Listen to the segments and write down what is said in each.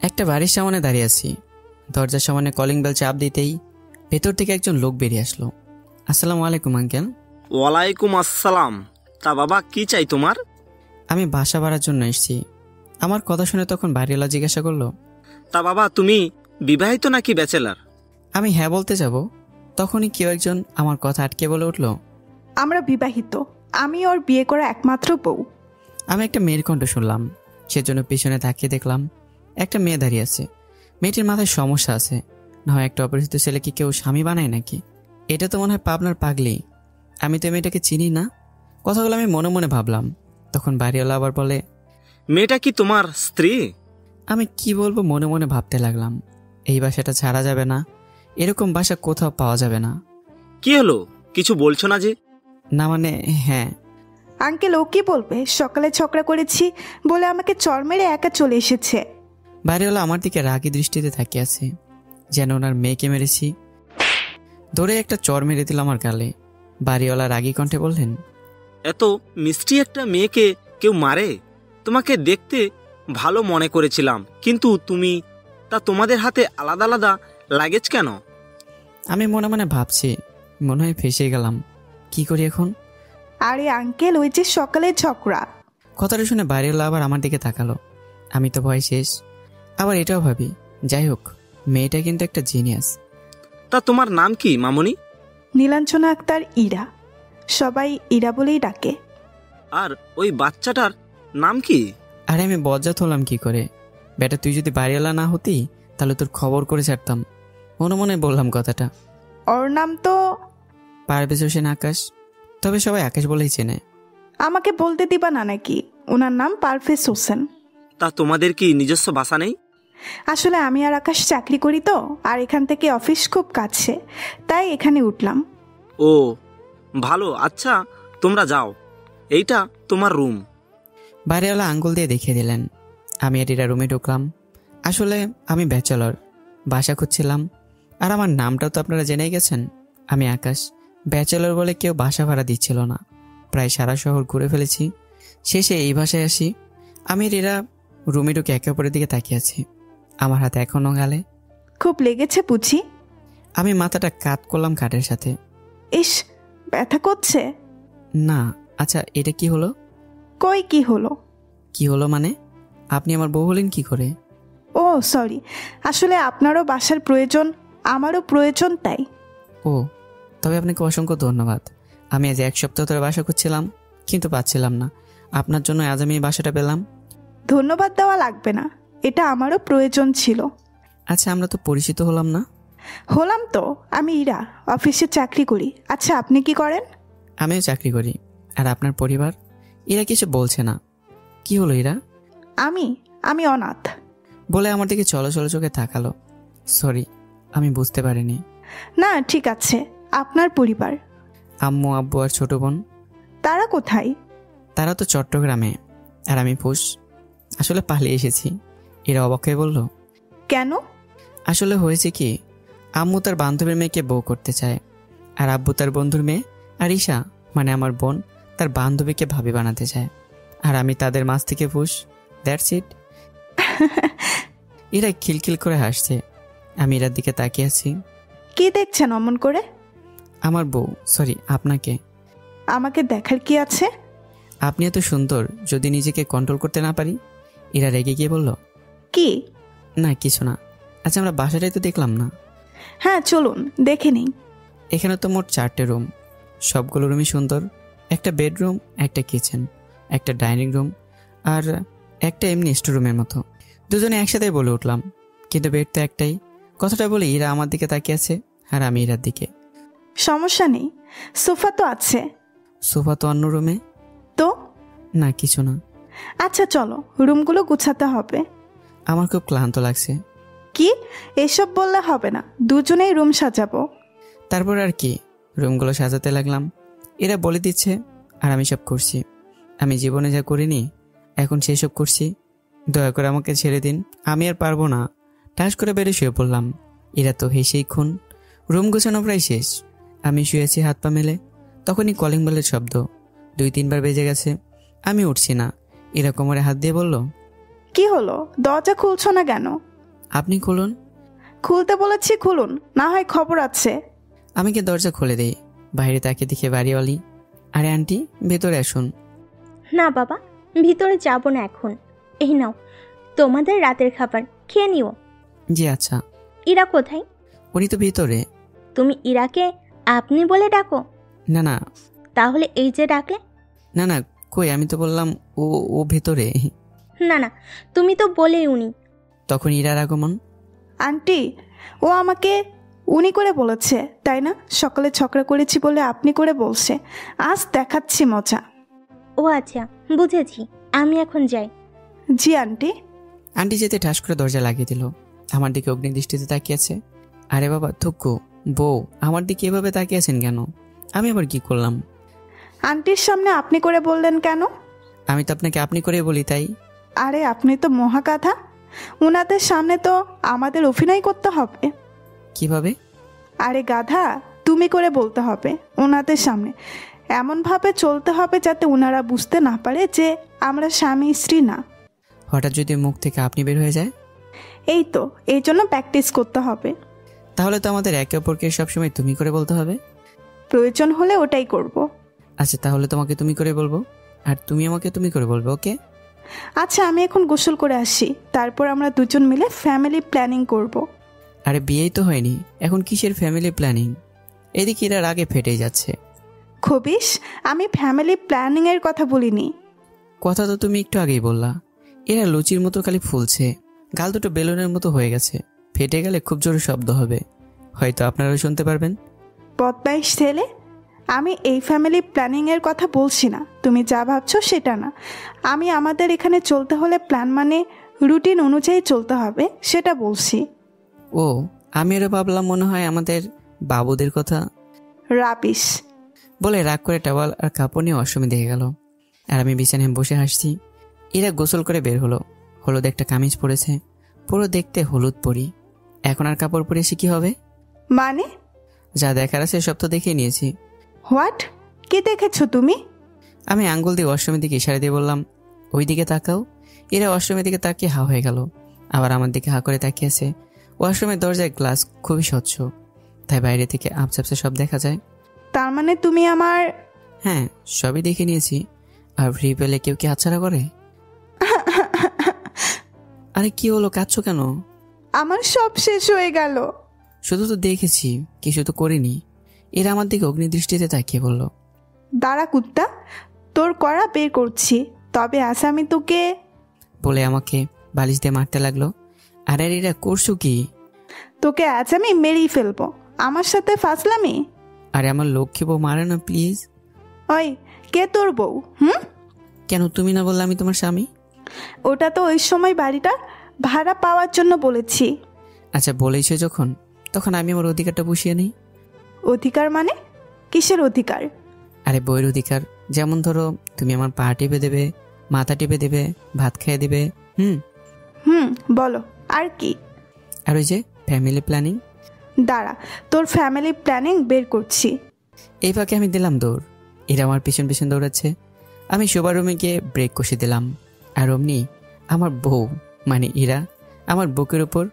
একটা বাড়ির সামনে দাঁড়িয়ে আছি। দরজার সামনে কলিং বেল চাপ দিতেই ভেতর থেকে একজন লোক বেরিয়ে আসলো। আসসালামু আলাইকুম আঙ্কেল। ওয়ালাইকুম আসসালাম। তা বাবা, কি চাই তোমার? আমি বাসা ভাড়ার জন্য এসেছি। আমার কথা শুনে তখন বাড়িওয়ালা জিজ্ঞাসা করলো, তা বাবা, তুমি বিবাহিত নাকি ব্যাচেলার? আমি হ্যাঁ বলতে যাব, তখনই কেউ একজন আমার কথা আটকে বলে উঠল, আমরা বিবাহিত, আমি ওর বিয়ে করা একমাত্র বউ। আমি একটা মেয়ের কণ্ঠ শুনলাম, সেজন্য পিছনে তাকিয়ে দেখলাম একটা মেয়ে দাঁড়িয়ে আছে। মেয়েটির মাথায় সমস্যা আছে, না হয় একটা অপরিচিত ছেলেকে কেউ স্বামী বানায় নাকি? এটা তো মনে হয় পাবনার পাগলি। আমি তো মেয়েটাকে চিনি না। কথাগুলো আমি মনে মনে ভাবলাম। তখন বাড়িওয়ালা আবার বলে, মেয়েটা কি তোমার স্ত্রী? আমি কি বলবো মনে মনে ভাবতে লাগলাম। এই বাসাটা ছাড়া যাবে না, এরকম বাসা কোথাও পাওয়া যাবে না। কি হলো, কিছু বলছো না যে? না মানে হ্যাঁ। আঙ্কেল ও কি বলবে? সকালে ঝগড়া করেছি বলে আমাকে চর মেরে একা চলে এসেছে। বাড়িওয়ালা আমার দিকে রাগী দৃষ্টিতে তাকিয়ে আছে, যেন ওনার মেয়েকে মেরেছি। ধরে একটা চর মেরে দিল আমার গালে। বাড়িওয়ালা রাগী কণ্ঠে বললেন, এত মিষ্টি একটা মেয়েকে কেউ মারে? তোমাকে দেখতে ভালো মনে করেছিলাম, কিন্তু তোমাদের হাতে আলাদা আলাদা লাগেজ কেন? আমি মনে মনে ভাবছি, মনে হয় ফেসে গেলাম। কি করি এখন? আরে আঙ্কেল, ওই যে সকালে ঝগড়া। কথাটা শুনে বাড়িওয়ালা আবার আমার দিকে তাকালো। আমি তো ভয় শেষ। আবার এটাও ভাবি, যাই হোক, মেয়েটা কিন্তু একটা জিনিয়াস। তা তোমার নাম কি মামনি? নীলাঞ্জনা আক্তার ইরা, সবাই ইরা বলেই ডাকে। আর ওই বাচ্চাটার নাম কি? আরে আমি বজ্জাত হলাম কি করে? বেটা, তুই যদি বাড়িওয়ালা না হতি তাহলে তোর খবর করে ছাড়তাম। মনে মনে বললাম কথাটা। ওর নাম তো পারভেজ হোসেন আকাশ, তবে সবাই আকাশ বলেই চেনে। আমাকে বলতে দিবা না নাকি? ওনার নাম পারভেজ হোসেন। তা তোমাদের কি নিজস্ব বাসা নেই? আসলে আমি আর আকাশ চাকরি করি তো, আর এখান থেকে অফিস খুব কাছে, তাই এখানে উঠলাম। ও ভালো, আচ্ছা তোমরা যাও, এইটা তোমার রুম। বাড়িওয়ালা আঙ্গুল দিয়ে দেখিয়ে দিলেন। আমি এটিরা রুমে ঢুকলাম। আসলে আমি ব্যাচেলর, বাসা খুঁজছিলাম। আর আমার নামটাও তো আপনারা জেনেই গেছেন, আমি আকাশ। ব্যাচেলর বলে কেউ বাসা ভাড়া দিচ্ছিল না। প্রায় সারা শহর ঘুরে ফেলেছি, শেষে এই বাসায় আসি। আমি এরা রুমে ঢুকে একে অপরের দিকে তাকিয়ে আছি। আমার হাতে এখনও গালে। খুব লেগেছে বুঝি? আমি মাথাটা কাত করলাম খাটের সাথে। ইস, ব্যথা করছে? না। আচ্ছা, এটা কি হলো? কই কি হলো? কি হলো মানে? আপনি আমার বউ হলেন কি করে? ও সরি, আসলে আপনারও বাসার প্রয়োজন, আমারও প্রয়োজন, তাই। ও, তবে আপনাকে অসংখ্য ধন্যবাদ। আমি আজ 1 সপ্তাহ ধরে বাসা খুঁজছিলাম, কিন্তু পাচ্ছিলাম না। আপনার জন্য আজ আমি এই বাসাটা পেলাম। ধন্যবাদ দেওয়া লাগবে না, এটা আমারও প্রয়োজন ছিল। আচ্ছা, আমরা তো পরিচিত হলাম না? হলাম তো, আমি ইরা, অফিসে চাকরি করি। আচ্ছা, আপনি কি করেন? আমিও চাকরি করি। আর আপনার পরিবার? এরা কিছু বলছে না। কি হলো এরা? আমি অনাথ। বলে আমার দিকে চলো চলো চোখে তাকালো। সরি, আমি বুঝতে পারিনি। না ঠিক আছে, আপনার পরিবার? আম্মু, আব্বু আর ছোট বোন। তারা কোথায়? তারা তো চট্টগ্রামে, আর আমি পুষ। আসলে পালিয়ে এসেছি। এরা অবাক হয়ে বলল, কেন? আসলে হয়েছে কি, আম্মু তার বান্ধবীর মেয়েকে বউ করতে চায়, আর আব্বু তার বন্ধুর মেয়ে আরিশা মানে আমার বোন তার বান্ধবীকে ভাবি বানাতে চায়, আর আমি তাদের মাঝ থেকে পুষ। That's it. এরা খিলখিল করে হাসছে। আমি এরার দিকে তাকিয়ে আছি। কি দেখছেন অমন করে? আমার বউ, সরি আপনাকে। আমাকে দেখার কি আছে? আপনি এত সুন্দর, যদি নিজেকে কন্ট্রোল করতে না পারি। এরা রেগে গিয়ে বলল, কি? না কিছু না। আচ্ছা, আমরা বাসাটাই তো দেখলাম না। হ্যাঁ চলুন দেখে নিই। এখানে তো মোট 4টে রুম। সবগুলো রুমই সুন্দর। একটা বেডরুম, একটা কিচেন, একটা ডাইনিং রুম, আর একটা এমনি স্টোরুমের মতো। দুজনে একসাথে বলে উঠলাম, কিন্তু বেড তো একটাই। কথাটা বলে ইরা আমার দিকে তাকিয়ে আছে, আর আমি ইরার দিকে। সমস্যা নেই, সোফা তো আছে। সোফা তো অন্য রুমে। তো? না কিছু না। আচ্ছা চলো, রুমগুলো গুছাতে হবে। আমার খুব ক্লান্ত লাগছে। কি? এসব বললে হবে না, দুজনেই রুম সাজাবো। তারপর আর কি, রুমগুলো সাজাতে লাগলাম। এরা বলে দিচ্ছে, আর আমি সব করছি। আমি জীবনে যা করিনি, এখন সেই সব করছি। দয়া করে আমাকে ছেড়ে দিন, আমি আর পারবো না। ঠাস করে বেড়ে শুয়ে পড়লাম। এরা তো হেসেই খুন। রুম গোছানো প্রায় শেষ। আমি শুয়েছি হাত পা মেলে, তখনই কলিং বেলের শব্দ। 2-3 বার বেজে গেছে। আমি উঠছি না। এরা কোমরে হাত দিয়ে বলল, কি হলো? দরজা খুলছো না কেন? আপনি খুলুন। খুলতে বলেছি খুলুন, না হয় খবর আছে। আমি কি দরজা খুলে দেই। বাইরে তাকে দেখে বাড়িওয়ালি, আরে আন্টি ভেতরে আসুন। না বাবা, ভিতরে যাব না এখন। এই নাও তোমাদের রাতের খাবার, খেয়ে নিও। জি আচ্ছা। ইরা কোথায়? উনি তো ভিতরে। তুমি ইরাকে আপনি বলে ডাকো? না না তাহলে এই যে ডাকলে? না না, কই, আমি তো বললাম ও ও ভেতরে। না না, তুমি তো বলে উনি। তখন ইরার আগমন। আন্টি, ও আমাকে উনি করে বলেছে, তাই না? সকালে ঝগড়া করেছি বলে আপনি করে বলছে। আজ দেখাচ্ছি মজা। ও আচ্ছা, বুঝেছি। আমি এখন যাই। জি আন্টি। আন্টি যেতে ঠাস করে দরজা লাগিয়ে দিল। আমার দিকে অগ্নিদৃষ্টিতে তাকিয়েছে। আরে বাবা থুকু, বউ আমার দিকে এভাবে তাকিয়েছেন কেন? আমি আবার কি করলাম? আন্টির সামনে আপনি করে বললেন কেন? আমি তো আপনাকে আপনি করে বলি তাই। আরে আপনি তো মহাগাধা, উনাদের সামনে তো আমাদের অভিনয় করতে হবে। কিভাবে? আরে গাধা, তুমি করে বলতে হবে ওনাদের সামনে। এমনভাবে চলতে হবে যাতে ওনারা বুঝতে না পারে যে আমরা স্বামী স্ত্রী না। হঠাৎ যদি মুখ থেকে আপনি বের হয়ে যায়? এই তো, এই জন্য প্র্যাকটিস করতে হবে। তাহলে তো আমাদের একে অপরকে সবসময় তুমি করে বলতে হবে। প্রয়োজন হলে ওটাই করব। আচ্ছা তাহলে তোমাকে তুমি করে বলবো, আর তুমি আমাকে তুমি করে বলবো, ওকে? আচ্ছা আমি এখন গোসল করে আসি, তারপর আমরা দুজন মিলে ফ্যামিলি প্ল্যানিং করব। আরে বিয়েই তো হয়নি, এখন কিসের ফ্যামিলি প্ল্যানিং? এদিকে এরা আগে ফেটেই যাচ্ছে। খবিস, আমি ফ্যামিলি প্ল্যানিংয়ের কথা বলিনি। কথা তো তুমি একটু আগেই বললা। এরা লুচির মতো খালি ফুলছে, গাল দুটো বেলুনের মতো হয়ে গেছে। ফেটে গেলে খুব জোরে শব্দ হবে, হয়তো আপনারাও শুনতে পারবেন। বদমাইশ ছেলে, আমি এই ফ্যামিলি প্ল্যানিংয়ের কথা বলছি না। তুমি যা ভাবছো সেটা না। আমি আমাদের এখানে চলতে হলে প্ল্যান মানে রুটিন অনুযায়ী চলতে হবে, সেটা বলছি। ও, আমি আরো ভাবলাম মনে হয় আমাদের বাবুদের কথা। রাবিশ। বলে রাগ করে টাওয়াল আর কাপড় নিয়ে অসমে দেখে গেল। আর আমি বিছানায় বসে হাসছি। এরা গোসল করে বের হলো। হলুদ একটা কামিজ পরেছে, পুরো দেখতে হলুদ পরি। এখন আর কাপড় পরে এসে কি হবে? মানে? যা দেখার আছে সব তো দেখে নিয়েছি। হোয়াট? কি দেখেছো তুমি? আমি আঙ্গুল দিয়ে অষ্টমীর দিকে ইশারা দিয়ে বললাম, ওই দিকে তাকাও। এরা অষ্টমীর দিকে তাকিয়ে হা হয়ে গেল, আবার আমার দিকে হা করে তাকিয়েছে। ওয়াশরুমের দরজায় গ্লাস খুবই স্বচ্ছ, তাই বাইরে থেকে আপচাপসে সব দেখা যায়। তার মানে তুমি আমার... হ্যাঁ, সবই দেখে নিয়েছি। আর ফ্রি পেলে কেউ কি হাতছাড়া করে? আরে কি হলো, কাঁদছো কেন? আমার সব শেষ হয়ে গেল। শুধু তো দেখেছি, কিছু তো করিনি। এরা আমার দিকে অগ্নিদৃষ্টিতে তাকিয়ে বলল, দাঁড়া কুত্তা, তোর করা বের করছি, তবে আসামি তোকে। বলে আমাকে বালিশ দিয়ে মারতে লাগলো। আরে এরা করছো কি? তোকে আজ আমি মেরেই ফেলবো, আমার সাথে ফাজলামি। আরে আমার লক্ষ্মী বউ মারে না প্লিজ। ওই, কে তোর বউ? কেন তুমি না বললে আমি তোমার স্বামী? ওটা তো ওই সময় বাড়িটা ভাড়া পাওয়ার জন্য বলেছি। আচ্ছা বলেছো যখন, তখন আমি আমার অধিকারটা বসিয়ে নেই। অধিকার মানে? কিসের অধিকার? আরে বইয়ের অধিকার। যেমন ধরো তুমি আমার পা টিপে দেবে, মাথা টিপে দেবে, ভাত খেয়ে দিবে। বলো আর কি? আর ওই যে ফ্যামিলি প্ল্যানিং। দাঁড়া, তোর ফ্যামিলি প্ল্যানিং বের করছি। এই ফাঁকে আমি দিলাম দৌড়। এরা আমার পিছন পিছন দৌড়াচ্ছে। আমি শোবার রুমে গিয়ে ব্রেক কষে দিলাম। আর অমনি আমার বউ মানে ইরা আমার বুকের উপর,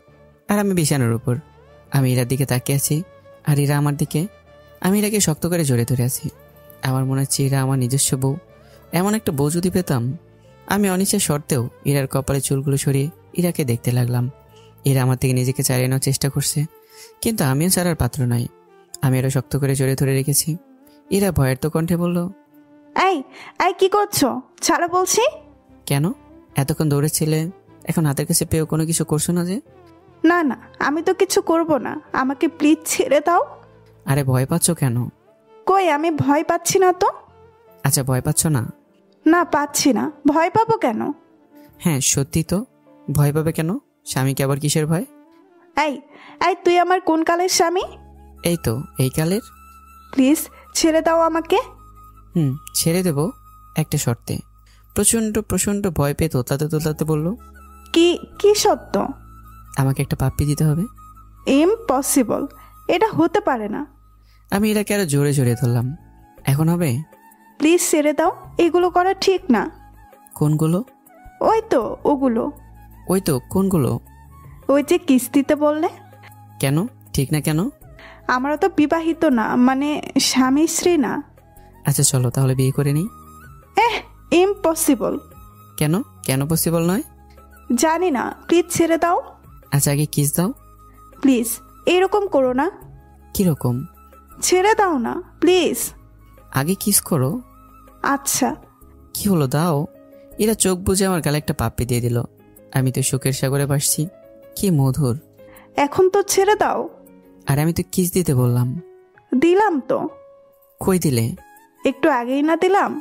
আর আমি বিছানার উপর। আমি ইরার দিকে তাকিয়ে আছি, আর ইরা আমার দিকে। আমি ইরাকে শক্ত করে জড়িয়ে ধরে আছি। আমার মনে হচ্ছে ইরা আমার নিজস্ব বউ। এমন একটা বউ যদি পেতাম। আমি অনিচ্ছা সত্ত্বেও ইরার কপালে চুলগুলো সরিয়ে ইরাকে দেখতে লাগলাম। ইরা আমার থেকে নিজেকে ছাড়িয়ে নেওয়ার চেষ্টা করছে, কিন্তু আমিও ছাড়ার পাত্র নই। আমি এরা শক্ত করে জড়িয়ে ধরে রেখেছি। ইরা ভয়ের তো কণ্ঠে বলল, এই এই কি করছো? ছাড়ো বলছি। কেন? এতক্ষণ দৌড়েছিলে, এখন হাতের কাছে পেয়েও কোনো কিছু করছো না যে? না না, আমি তো কিছু করব না, আমাকে প্লিজ ছেড়ে দাও। আরে ভয় পাচ্ছ কেন? কই, আমি ভয় পাচ্ছি না তো। আচ্ছা ভয় পাচ্ছ না? না পাচ্ছি না, ভয় পাবো কেন? হ্যাঁ সত্যি তো, ভয় পাবে কেন? স্বামীকে আবার কিসের ভয়? এই এই তুই আমার কোন কালের স্বামী? এই তো এই কালের। প্লিজ ছেড়ে দাও আমাকে। ছেড়ে দেব, একটা শর্তে। প্রচন্ড প্রচন্ড ভয় পেয়ে তোতলাতে তোতলাতে বলল, কি কি সত্য? আমাকে একটা পাপ্পি দিতে হবে। ইম্পসিবল, এটা হতে পারে না। আমি এটাকে আরো জোরে জোরে ধরলাম। এখন হবে? প্লিজ ছেড়ে দাও, এগুলো করা ঠিক না। কোনগুলো? ওই তো ওগুলো। ওই তো কোনগুলো? ওই যে কিস্তিতে বললে। কেন? ঠিক না কেন? আমরা তো বিবাহিত না, মানে স্বামী স্ত্রী না। আচ্ছা চলো তাহলে বিয়ে করে নিই। ইম্পসিবল। কেন? কেন পসিবল নয়? জানি না, প্লিজ ছেড়ে দাও। আচ্ছা আগে কিস দাও। প্লিজ এরকম করো না। কিরকম? ছেড়ে দাও না প্লিজ। আগে কিস করো। আচ্ছা। কি হলো, দাও। এরা চোখ বুজে আমার গালে একটা পাপ্পি দিয়ে দিল। আমি তো শোকের সাগরে ভাসছি। কি মধুর। এখন তো ছেড়ে দাও। আর আমি তো কিস দিতে বললাম। দিলাম তো। কই দিলে? একটু আগেই না দিলাম?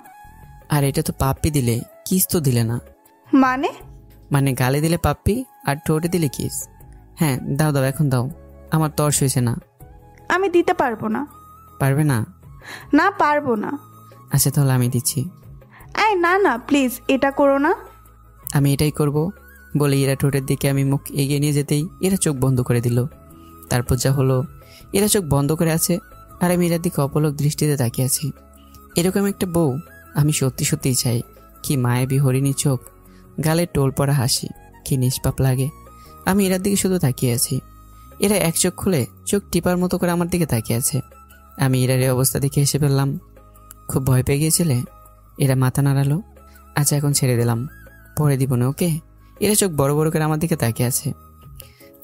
আর এটা তো পাপ্পি দিলে, কিস তো দিলে না। মানে গালে দিলে পাপ্পি আর ঠোঁটে দিলে কিস। হ্যাঁ দাও দাও, এখন দাও। আমার তর্স হয়েছে না। আমি দিতে পারবো না। পারবে না? না পারবো না। আচ্ছা তাহলে আমি দিচ্ছি। না না প্লিজ এটা করো না। আমি এটাই করব বলে এরা ঠোঁটের দিকে আমি মুখ এগিয়ে নিয়ে যেতেই এরা চোখ বন্ধ করে দিল। তারপর যা হলো, এরা চোখ বন্ধ করে আছে আর আমি এরার দিকে অপলক দৃষ্টিতে তাকিয়ে আছি। এরকম একটা বউ আমি সত্যি সত্যিই চাই। কি মায়াবী হরিণী চোখ, গালে টোল পড়া হাসি, কি নিষ্পাপ লাগে। আমি এরার দিকে শুধু তাকিয়ে আছি। এরা এক চোখ খুলে চোখ টিপার মতো করে আমার দিকে তাকিয়ে আছে। আমি এরার এই অবস্থা দেখে হেসে ফেললাম। খুব ভয় পেয়ে গিয়েছিলে? এরা মাথা নাড়ালো। আচ্ছা এখন ছেড়ে দিলাম, পরে দিব না, ওকে? এরা চোখ বড় বড় করে আমার দিকে তাকিয়ে আছে।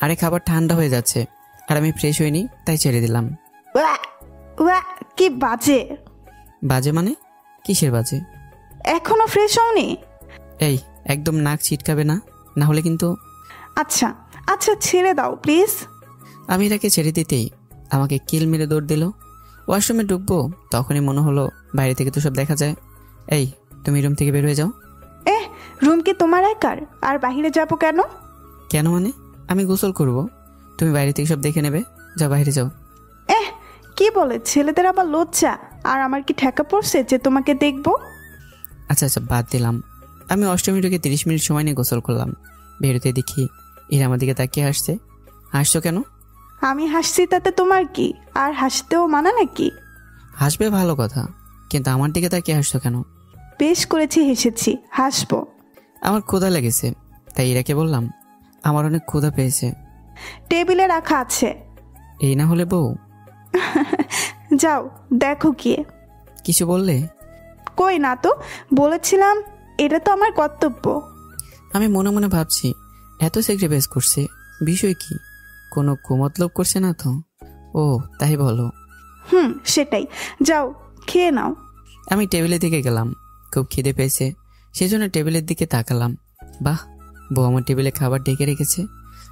আরে খাবার ঠান্ডা হয়ে যাচ্ছে আর আমি ফ্রেশ হইনি, তাই ছেড়ে দিলাম। কি বাজে। বাজে মানে? কিসের বাজে? এখনো ফ্রেশ হওনি? এই একদম নাক ছিটকাবে না, না হলে কিন্তু। আচ্ছা আচ্ছা ছেড়ে দাও প্লিজ। আমি এটাকে ছেড়ে দিতেই আমাকে কিল মেরে দৌড় দিল। ওয়াশরুমে ঢুকবো তখনই মনে হলো বাইরে থেকে তো সব দেখা যায়। এই তুমি রুম থেকে বের হয়ে যাও। রুম কি তোমার একার? আর বাইরে যাবো কেন? কেন মানে? আমি গোসল করব, তুমি বাইরে থেকে সব দেখে নেবে। যাও বাইরে যাও। কি বলে, ছেলেদের আবার লজ্জা। আর আমার কি ঠেকা পড়ছে যে তোমাকে দেখবো? আচ্ছা আচ্ছা বাদ দিলাম। আমি অষ্টমী ঢুকে 30 মিনিট সময় নিয়ে গোসল করলাম। বেরোতে দেখি এরা আমার দিকে তাকিয়ে হাসছে। হাসছো কেন? আমি হাসছি তাতে তোমার কি? আর হাসতেও মানা নাকি? হাসবে ভালো কথা, কিন্তু আমার দিকে তাকিয়ে হাসছো কেন? বেশ করেছি, হেসেছি, হাসবো। আমার ক্ষুধা লেগেছে, তাই এরাকে বললাম আমার অনেক ক্ষুধা পেয়েছে। টেবিলে রাখা আছে। এই না হলে বউ? যাও দেখো গিয়ে। কিছু বললে? কই না তো, বলেছিলাম এটা তো আমার কর্তব্য। আমি মনে মনে ভাবছি এত স্যাক্রিফাইস করছে, বিষয় কি? কোনো কুমতলব করছে না তো? ও তাই বলো। সেটাই। যাও খেয়ে নাও। আমি টেবিলের দিকে গেলাম। খুব খিদে পেয়েছে, সেজন্য টেবিলের দিকে তাকালাম। বাহ, বউ আমার টেবিলে খাবার ডেকে রেখেছে।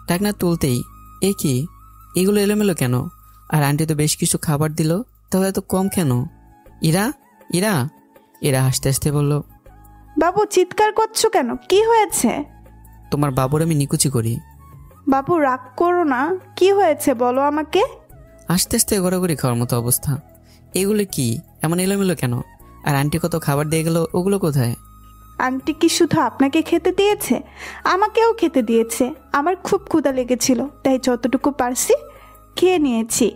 ঢাকনা তুলতেই এ কি, এগুলো এলোমেলো কেন? আর আন্টি তো বেশ কিছু খাবার দিল, তাহলে এত কম কেন? ইরা ইরা এরা হাসতে হাসতে বলল, বাবু চিৎকার করছো কেন? কি হয়েছে? তোমার বাবুর আমি নিকুচি করি। বাবু রাগ করো না, কি হয়েছে বলো আমাকে। আস্তে আস্তে গড়াগড়ি খাওয়ার মতো অবস্থা। এগুলো কি এমন এলোমেলো কেন? আর আন্টি কত খাবার দিয়ে গেল, ওগুলো কোথায়? আন্টি কি শুধু আপনাকে খেতে দিয়েছে? আমাকেও খেতে দিয়েছে। আমার খুব ক্ষুধা লেগেছিল, তাই যতটুকু পারছি খেয়ে নিয়েছি।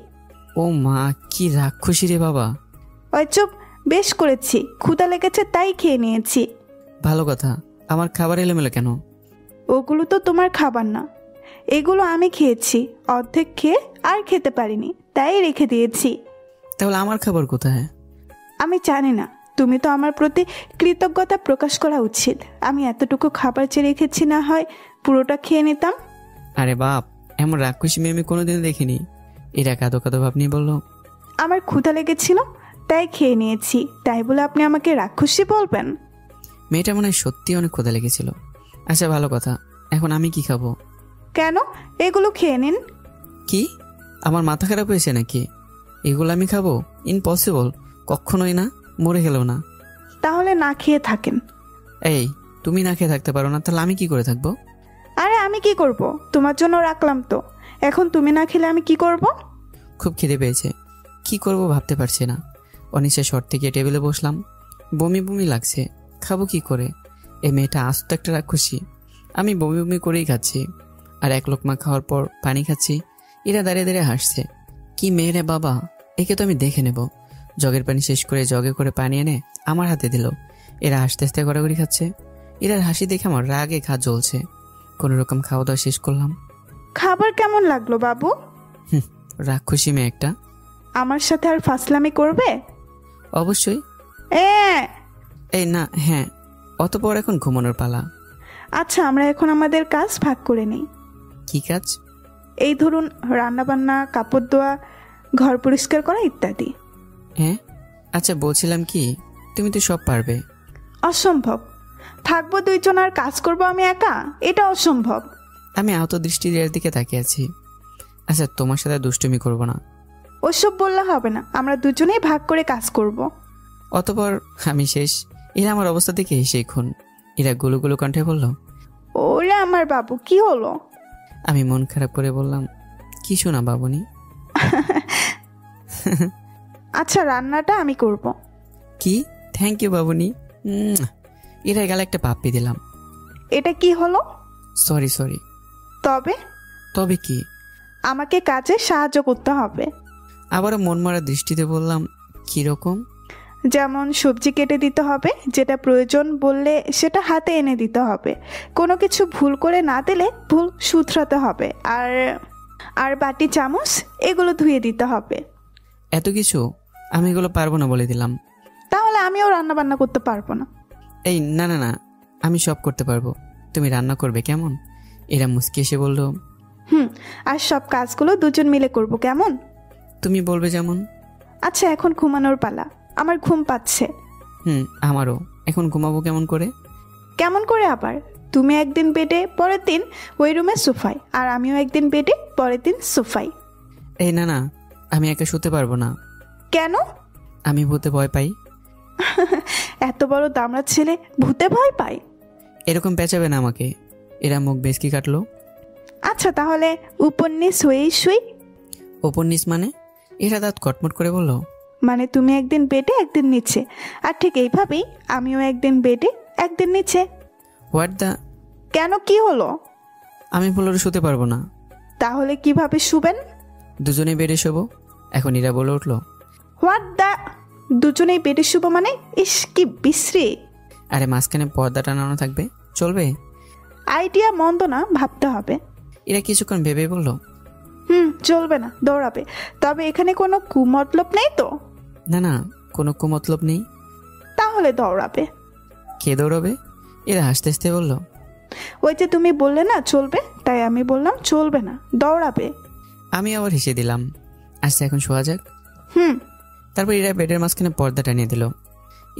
ও মা, কি রাক্ষসী রে বাবা। ওই চুপ, বেশ করেছি, ক্ষুধা লেগেছে তাই খেয়ে নিয়েছি। ভালো কথা, আমার খাবার এলোমেলো কেন? ওগুলো তো তোমার খাবার না, এগুলো আমি খেয়েছি। অর্ধেক খেয়ে আর খেতে পারিনি, তাই রেখে দিয়েছি। তাহলে আমার খাবার কোথায়? আমি জানি না, তুমি তো আমার প্রতি কৃতজ্ঞতা প্রকাশ করা উচিত। আমি এতটুকু খাবার চেয়ে রেখেছি, না হয় পুরোটা খেয়ে নিতাম। আরে বাপ, এমন রাক্ষসী মেয়ে আমি কোনোদিনও দেখিনি। এরা কাঁদো কাঁদো ভাব নিয়ে বললো, আমার ক্ষুধা লেগেছিল তাই খেয়ে নিয়েছি, তাই বলে আপনি আমাকে রাক্ষসী বলবেন? মেয়েটা মনে হয় সত্যি অনেক ক্ষুধা লেগেছিল। আচ্ছা ভালো কথা, এখন আমি কি খাবো? কেন, এগুলো খেয়ে নিন। কি, আমার মাথা খারাপ হয়েছে নাকি? এগুলো আমি খাবো? ইম্পসিবল, কখনোই না, মরে গেলেও না। তাহলে না খেয়ে থাকেন। এই তুমি না খেয়ে থাকতে পারো না, তাহলে আমি কি করে থাকবো? আরে আমি কি করব, তোমার জন্য রাখলাম তো। এখন তুমি না খেলে আমি কি করব? খুব খিদে পেয়েছে, কি করব ভাবতে পারছি না। অনিশা শর্ট থেকে টেবিলে বসলাম। বমি বমি লাগছে, খাবো কি করে? এই মেয়েটা আস্ত একটা রাক্ষসী। আমি বমি বমি করেই খাচ্ছি, আর এক লোকমা খাওয়ার পর পানি খাচ্ছি। এরা দাঁড়িয়ে দাঁড়িয়ে হাসছে। কি মেয়ে রে বাবা, একে তো আমি দেখে নেব। জগের পানি শেষ করে জগে করে পানি এনে আমার হাতে দিল। এরা হাসতে হাসতে গড়াগড়ি খাচ্ছে। এরার হাসি দেখে আমার রাগে ঘা জ্বলছে। কোনো রকম খাওয়া দাওয়া শেষ করলাম। খাবার কেমন লাগলো বাবু? রাক্ষসী মেয়ে একটা। আমার সাথে আর ফাসলামি করবে? অবশ্যই। এ এই না, হ্যাঁ, অতপর এখন ঘুমানোর পালা। আচ্ছা, আমরা এখন আমাদের কাজ ভাগ করে নিই। কি কাজ? এই ধরুন, রান্নাবান্না, কাপড় ধোয়া, ঘর পরিষ্কার করা ইত্যাদি। হ্যাঁ, আচ্ছা, বলছিলাম কি, তুমি তো সব পারবে। অসম্ভব। থাকবো দুইজন আর কাজ করব আমি একা? এটা অসম্ভব। আমি আহত দৃষ্টির এর দিকে তাকিয়ে আছি। আচ্ছা, তোমার সাথে দুষ্টুমি করব না। ওসব বললে হবে না, আমরা দুজনেই ভাগ করে কাজ করব। অতপর আমি শেষ। এরা আমার অবস্থা দেখে হেসে খুন। এরা গুলো কণ্ঠে বলল, ওরে আমার বাবু, কি হলো? আমি মন খারাপ করে বললাম, কিছু না বাবুনি। আচ্ছা, রান্নাটা আমি করব। কি? থ্যাংক ইউ বাবুনি। এরা গেলে একটা পাপ্পি দিলাম। এটা কি হলো? সরি। তবে কি? আমাকে কাজে সাহায্য করতে হবে। আবারও মন মারা দৃষ্টিতে বললাম, কিরকম? যেমন সবজি কেটে দিতে হবে, যেটা প্রয়োজন বললে সেটা হাতে এনে দিতে হবে, কোনো কিছু ভুল করে না দিলে ভুল শুধরাতে হবে, আর আর বাটি চামচ এগুলো ধুয়ে দিতে হবে। এত কিছু? আমি এগুলো পারবো না বলে দিলাম। তাহলে আমিও রান্না বান্না করতে পারবো না। এই না, আমি সব করতে পারবো, তুমি রান্না করবে কেমন? এরা মুচকি এসে বলল, আর সব কাজগুলো দুজন মিলে করব, কেমন? তুমি বলবে যেমন। আচ্ছা, এখন ঘুমানোর পালা, আমার ঘুম পাচ্ছে। আমারও। এখন ঘুমাবো কেমন করে? কেমন করে আবার? তুমি একদিন বেডে, পরের দিন ওই রুমে সোফায়, আর আমিও একদিন বেডে, পরের দিন সোফায়। এই না, আমি একা শুতে পারবো না। কেন? আমি ভূতে ভয় পাই। এত বড় দামড়া ছেলে ভূতে ভয় পায়? এরকম পেঁচাবে না আমাকে। এরা মুখ বেশকি কাটলো। আচ্ছা, তাহলে উপন্যাস হয়েই শুই। উপন্যাস মানে? এরা দাঁত কটমট করে বলল, মানে তুমি একদিন বেডে একদিন নিচে, আর ঠিক এইভাবেই আমিও একদিন বেডে একদিন নিচে। What the? কেন, কি হলো? আমি বললে শুতে পারবো না। তাহলে কিভাবে শুবেন? দুজনে বেডে শোবো। এখন এরা বলে উঠলো, হোয়াট দা? দুজনেই বেডে শুব মানে? ইস, কি বিশ্রী। আরে মাঝখানে পর্দা টানানো থাকবে, চলবে? আইডিয়া মন্দ না, ভাবতে হবে। এরা কিছুক্ষণ ভেবে বলল, চলবে না, দৌড়াবে। তবে এখানে কোনো কুমতলব নেই তো? না, কোনো কুমতলব নেই। তাহলে দৌড়াবে। কে দৌড়বে? এরা হাসতে হাসতে বলল, ওই যে তুমি বললে না চলবে, তাই আমি বললাম চলবে না, দৌড়াবে। আমি আবার হেসে দিলাম। আচ্ছা, এখন শোয়া যাক। তারপর এরা বেডের মাঝখানে পর্দা টানিয়ে দিল।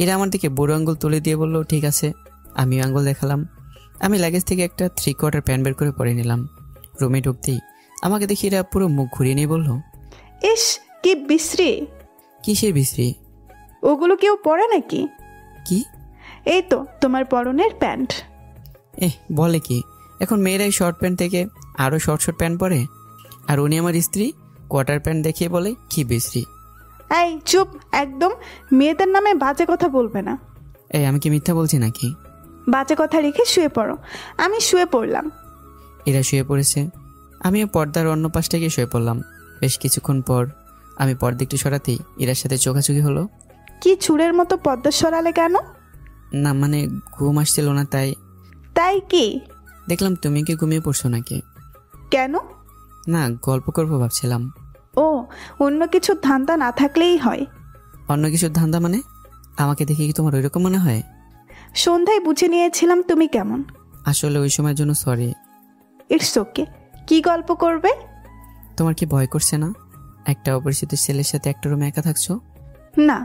এরা আমার দিকে বুড়ো আঙ্গুল তুলে দিয়ে বলল, ঠিক আছে। আমিও আঙ্গুল দেখালাম। আমি লাগেজ থেকে একটা 3/4 প্যান্ট বের করে পরে নিলাম। রুমে ঢুকতেই আমাকে দেখি এরা পুরো মুখ ঘুরিয়ে নিয়ে বলল, ইস, কি বিশ্রী। কিসের বিশ্রী? ওগুলো কেউ পরে নাকি? কি? এই তো তোমার পরনের প্যান্ট। বলে কি? এখন মেয়েরাই শর্ট প্যান্ট থেকে আরো শর্ট প্যান্ট পরে, আর উনি আমার স্ত্রী কোয়ার্টার প্যান্ট দেখিয়ে বলে কি বিশ্রী। এই চুপ, একদম মেয়েদের নামে বাজে কথা বলবে না। আমি কি মিথ্যা বলছি নাকি? বাজে কথা রেখে শুয়ে পড়ো। আমি শুয়ে পড়লাম। এরা শুয়ে পড়েছে, আমিও পর্দার অন্য পাশ থেকে শুয়ে পড়লাম। বেশ কিছুক্ষণ পর আমি পর্দা একটু সরাতেই এরার সাথে চোখাচোখি হলো। কি চুলের মতো পর্দা সরালে কেন? না, মানে ঘুম আসছিল না, তাই। তাই কি? দেখলাম তুমি কি ঘুমিয়ে পড়ছো নাকি। কেন? না, গল্প করবো ভাবছিলাম। ও, অন্য কিছু ধান্দা না থাকলেই হয়। অন্য কিছুর ধান্দা মানে? আমাকে দেখে কি তোমার ওইরকম মনে হয়? সন্ধ্যায় বুঝে নিয়েছিলাম তুমি কেমন। আসলে ওই সময়ের জন্য সরি। It's okay. কি গল্প করবে? তোমার কি ভয় করছে না একটা অপরিচিত ছেলের সাথে একটা রুমে একা থাকছো? না।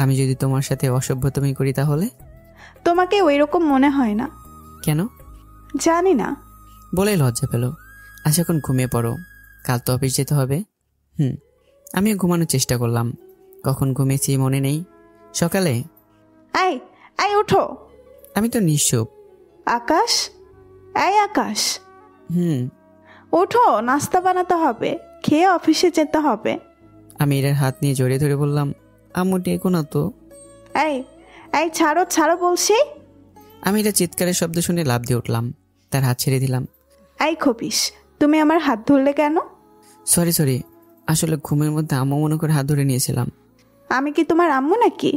আমি যদি তোমার সাথে অসভ্যতমি করি তাহলে? তোমাকে ওই রকম মনে হয় না। কেন? জানি না। বলেই লজ্জা পেল। আজ এখন ঘুমিয়ে পড়ো, কাল তো অফিস যেতে হবে। আমিও ঘুমানোর চেষ্টা করলাম। কখন ঘুমিয়েছি মনে নেই। সকালে এই ওঠো। আমি তো নিশ্চুপ। আকাশ, এই আকাশ, ওঠো, নাস্তা বানাতে হবে, খেয়ে অফিসে যেতে হবে। আমি এর হাত নিয়ে জড়িয়ে ধরে বললাম, আম্মু ডেকো না তো। এই ছাড়ো ছাড়ো বলছি। আমি এটা চিৎকারের শব্দ শুনে লাফ দিয়ে উঠলাম, তার হাত ছেড়ে দিলাম। এই খবিস, তুমি আমার হাত ধরলে কেন? সরি, আসলে ঘুমের মধ্যে আম্মু মনে করে হাত ধরে নিয়েছিলাম। আমি কি তোমার আম্মু নাকি?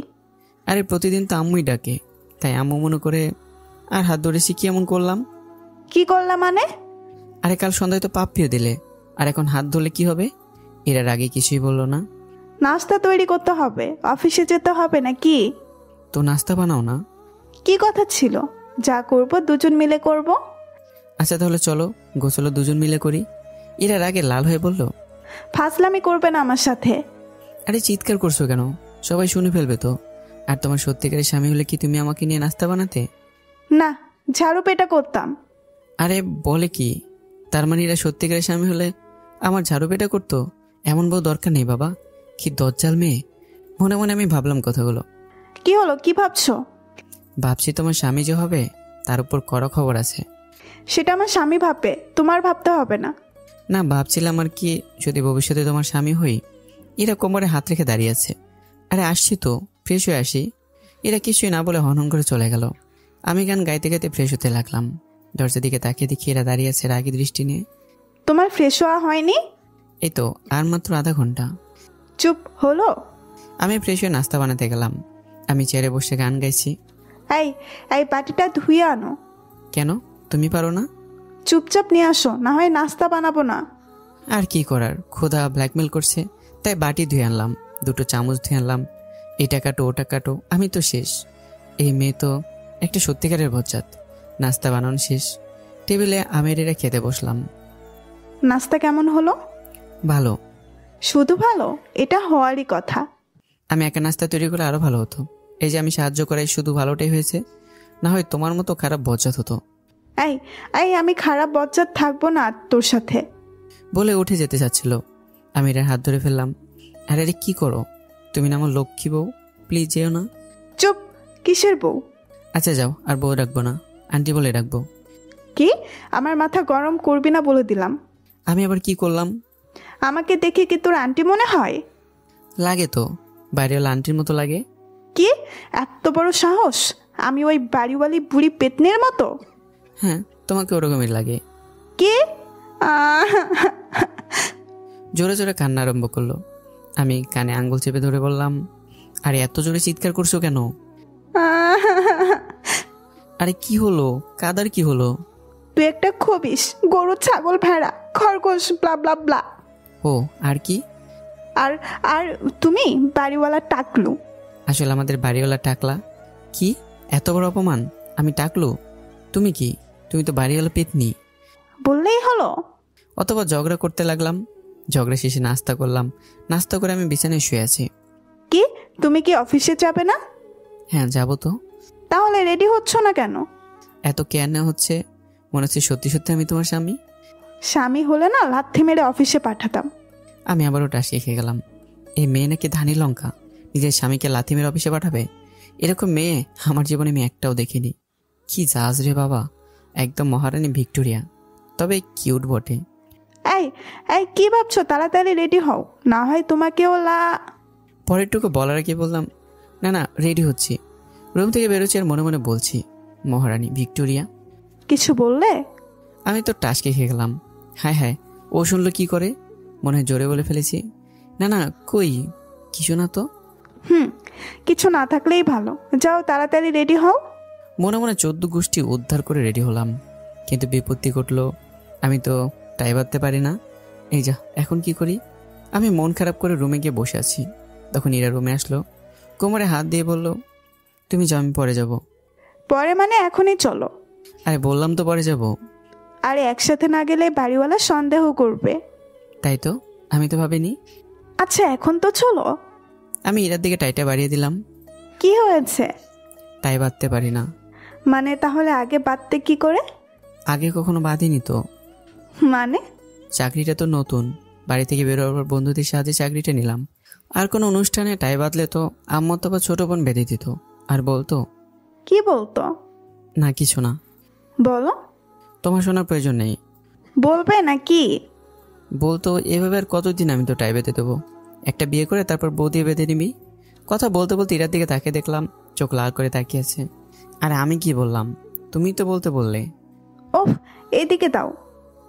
আরে প্রতিদিন তো আম্মুই ডাকে, তাই আম্মু মনে করে আর হাত ধরেছি। কি এমন করলাম? কি করলাম মানে? আরে কাল সন্ধ্যায় তো পাপ্পিও দিলে, আর এখন হাত ধুলে কি হবে? এরার আগে কিছুই বললো না। নাস্তা তৈরি করতে হবে, অফিসে যেতে হবে নাকি? তো নাস্তা বানাও না। কি কথা ছিল? যা করব দুজন মিলে করব। আচ্ছা তাহলে চলো, গোসলও দুজন মিলে করি। এরার আগে লাল হয়ে বলল। ফাজলামি করবে না আমার সাথে। আরে চিৎকার করছো কেন? সবাই শুনে ফেলবে তো। আর তোমার সত্যিকারের স্বামী হলে কি তুমি আমাকে নিয়ে নাস্তা বানাতে? না, ঝাড়ু পেটা করতাম। আরে বলে কি? তার মানে এরা সত্যিকারের স্বামী হলে আমার ঝাড়ু পেটা করতো? এমন বউ দরকার নেই বাবা। কি দজ্জাল মেয়ে। মনে মনে আমি ভাবলাম কথাগুলো। কি হলো, কি ভাবছো? ভাবছি তোমার স্বামী যে হবে তার উপর কড়া খবর আছে। সেটা আমার স্বামী ভাববে, তোমার ভাবতে হবে না। না ভাবছিলাম আর কি, যদি ভবিষ্যতে তোমার স্বামী হই। এরা কোমরে হাত রেখে দাঁড়িয়ে আছে। আরে আসছি তো, ফ্রেশ হয়ে আসি। এরা কিছুই না বলে হনহন করে চলে গেল। আমি গান গাইতে গাইতে ফ্রেশ হতে লাগলাম। দরজার দিকে তাকিয়ে দেখি এরা দাঁড়িয়ে আছে রাগী দৃষ্টি নিয়ে। তোমার ফ্রেশ হওয়া হয়নি? এই তো আর মাত্র আধা ঘন্টা। চুপ হলো? আমি ফ্রেশ হয়ে নাস্তা বানাতে গেলাম। আমি চেয়ারে বসে গান গাইছি। এই এই বাটিটা ধুয়ে আনো। কেন, তুমি পারো না? চুপচাপ নিয়ে আসো, না হয় নাস্তা বানাবো না। আর কি করার, খোদা ব্ল্যাকমেল করছে। তাই বাটি ধুয়ে আনলাম, দুটো চামচ ধুয়ে আনলাম। এটা কাটো ওটা কাটো, আমি তো শেষ। এই মেয়ে তো একটা সত্যিকারের বজ্জাত। নাস্তা বানানো শেষ, টেবিলে আমেরিরা খেতে বসলাম। নাস্তা কেমন হলো? ভালো। শুধু ভালো? এটা হওয়ারই কথা। আমি একা নাস্তা তৈরি করলে আরো ভালো হতো। এই যে আমি সাহায্য করাই, শুধু ভালোটাই হয়েছে। না হয় তোমার মতো খারাপ বজ্জাত হতো। এই এই আমি খারাপ বজ্জাত থাকবো না তোর সাথে। বলে উঠে যেতে চাচ্ছিল। আমি এর হাত ধরে ফেললাম। আরে আরে কি করো? তুমি না আমার লক্ষ্মী বউ, প্লিজ যেও না। চুপ, কিসের বউ? আচ্ছা যাও, আর বউ রাখবো না, আন্টি বলে রাখবো। কি? আমার মাথা গরম করবি না বলে দিলাম। আমি আবার কি করলাম? আমাকে দেখে কি তোর আন্টি মনে হয়? লাগে তো, বাইরেওয়ালা আন্টির মতো লাগে। কি এত বড় সাহস? আমি ওই বাড়িওয়ালি বুড়ি পেতনির মতো? হ্যাঁ, তোমাকে ওরকমই লাগে। কি? জোরে জোরে কান্না আরম্ভ করলো। আমি কানে আঙ্গুল চেপে ধরে বললাম, আরে এত জোরে চিৎকার করছো কেন? আরে কি হলো, কাদার কি হলো? তুই একটা খবিস, গরু ছাগল ভেড়া খরগোশ ব্লা ব্লা ব্লা। ও আর কি? আর আর তুমি বাড়িওয়ালা টাকলু। আসলে আমাদের বাড়িওয়ালা টাকলা। কি এত বড় অপমান? আমি টাকলু? তুমি কি? তুমি তো বাড়িওয়ালা পেতনি। বললেই হলো। অথবা ঝগড়া করতে লাগলাম। ঝগড়া শেষে নাস্তা করলাম। নাস্তা করে আমি বিছানায় শুয়ে আছি। কি তুমি কি অফিসে যাবে না? হ্যাঁ যাবো তো। তাহলে রেডি হচ্ছ না কেন? এত কেয়ার নেওয়া হচ্ছে, মনে হচ্ছে সত্যি সত্যি আমি তোমার স্বামী। স্বামী হলে না লাথি মেরে অফিসে পাঠাতাম। আমি আবারও টাস খেয়ে গেলাম। এই মেয়ে নাকি ধানি লঙ্কা, নিজের স্বামীকে লাথি মেরে অফিসে পাঠাবে। এরকম মেয়ে আমার জীবনে আমি একটাও দেখিনি। কি জাজ রে বাবা, একদম মহারানী ভিক্টোরিয়া, তবে কিউট বটে। এই এই কি ভাবছো? তাড়াতাড়ি রেডি হও, না হয় তোমাকেও পরেরটুকু বলার আগে বললাম, না না রেডি হচ্ছি। রুম থেকে বেরোচ্ছি আর মনে মনে বলছি, মহারানী ভিক্টোরিয়া। কিছু বললে? আমি তো টাসকে খেয়ে গেলাম। হ্যাঁ হ্যাঁ, ও শুনলো কি করে? মনে হয় জোরে বলে ফেলেছি। না না কই, কিছু না তো। কিছু না থাকলেই ভালো। যাও তাড়াতাড়ি রেডি হও। মনে মনে 14 গোষ্ঠী উদ্ধার করে রেডি হলাম, কিন্তু বিপত্তি ঘটলো। আমি তো টাই বাঁধতে পারি না। এই যা, এখন কি করি? আমি মন খারাপ করে রুমে গিয়ে বসে আছি। তখন ইরা রুমে আসলো, কোমরে হাত দিয়ে বলল, তুমি যাও, আমি পরে যাব। পরে মানে এখনই চলো। আরে বললাম তো পরে যাব। আরে একসাথে না গেলে বাড়িওয়ালা সন্দেহ করবে। তাই তো, আমি তো ভাবিনি। আচ্ছা এখন তো চলো। আমি ইরার দিকে টাইটা বাড়িয়ে দিলাম। কি হয়েছে? টাই বাঁধতে পারি না। মানে তাহলে আগে বাঁধতে কি করে? আগে কখনো বাঁধিনি তো। মানে? চাকরিটা তো নতুন, বাড়ি থেকে বেরোবার পর বন্ধুদের সাহায্যে চাকরিটা নিলাম। আর কোনো অনুষ্ঠানে টাই বাঁধলে তো আম্মা তো বা ছোট বোন বেঁধে দিত আর বলতো। কি বলতো? না কিছু না। বলো। তোমার শোনার প্রয়োজন নেই। বলবে নাকি? বলতো, এভাবে আর কতদিন আমি তো টাই বেঁধে দেবো। একটা বিয়ে করে তারপর বউ দিয়ে বেঁধে নিবি। কথা বলতে বলতে ইরার দিকে তাকিয়ে দেখলাম চোখ লাল করে তাকিয়ে আছে। আরে আমি কি বললাম, তুমি তো বলতে বললে। ওহ, এদিকে দাও।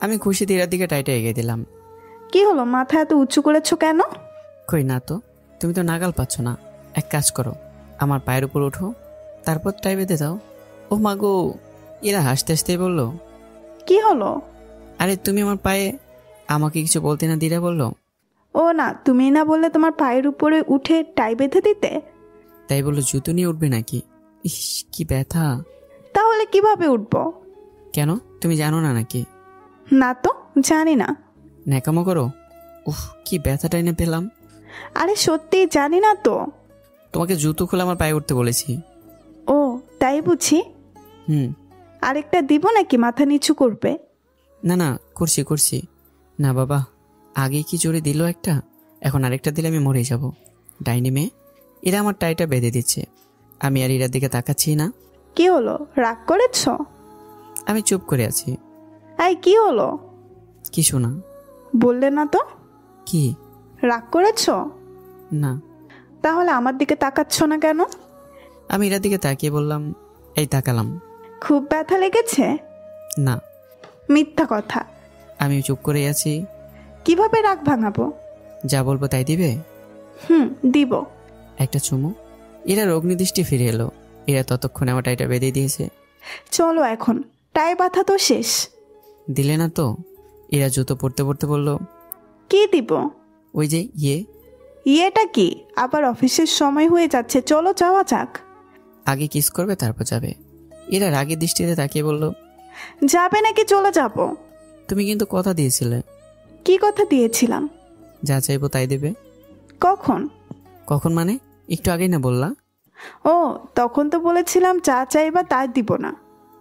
আমি খুশিতে ইরার দিকে টাইটা এগিয়ে দিলাম। কি হলো, মাথা এত উঁচু করেছো কেন? কই না তো, তুমি তো নাগাল পাচ্ছ না। এক কাজ করো, আমার পায়ের উপর ওঠো, তারপর টাই বেঁধে দাও। ও মা গো, এরা হাসতে হাসতেই বললো। কি হলো? আরে তুমি আমার পায়ে, আমাকে কিছু বলতে না দিরা বললো। ও না, তুমি না বললে তোমার পায়ের উপরে উঠে টাই বেঁধে দিতে? তাই বললো জুতো নিয়ে উঠবে নাকি? ইস কি ব্যথা। তাহলে কিভাবে উঠবো? কেন, তুমি জানো না নাকি? না তো, জানি না। ন্যাকামো করো। উফ কি ব্যথাটা এনে পেলাম। আরে সত্যি জানি না তো। তোমাকে জুতো খুলে আমার পায়ে উঠতে বলেছি। ও তাই বুঝি। হুম। আরেকটা দিব নাকি মাথা নিচু করবে? না না, করছি করছি। না বাবা, আগে কি জোরে দিল একটা, এখন আরেকটা দিলে আমি মরে যাব। ডাইনি মেয়ে, এরা আমার টাইটা বেঁধে দিচ্ছে। আমি আর এরার দিকে তাকাচ্ছি না। কি হলো, রাগ করেছ? আমি চুপ করে আছি। এই কি হলো? কিছু না। বললে না তো। কি? রাগ করেছ? না। তাহলে আমার দিকে তাকাচ্ছ না কেন? আমি এরার দিকে তাকিয়ে বললাম, এই তাকালাম। খুব ব্যথা লেগেছে? না। মিথ্যা কথা। আমি চুপ করে আছি। কিভাবে রাগ ভাঙাবো? যা বলবো তাই দিবে? দিব। একটা চুমু। এরা অগ্নিদৃষ্টি ফিরে এলো। এরা ততক্ষণে আমার টাইটা বেঁধে দিয়েছে। চলো এখন, টাই বাঁধা তো শেষ। দিলে না তো? এরা জুতো পরতে পরতে বলল, কি দিব? ওই যে ইয়েটা কি? আবার অফিসের সময় হয়ে যাচ্ছে, চলো যাওয়া যাক। আগে কিস করবে তারপর যাবে। এরা রাগের দৃষ্টিতে তাকিয়ে বলল, যাবে নাকি চলে যাব? তুমি কিন্তু কথা দিয়েছিলে। কি কথা দিয়েছিলাম? যা চাইবো তাই দেবে। কখন? কখন মানে? একটু আগেই না বললা। ও, তখন তো বলেছিলাম যা চাইবা তাই দিব না।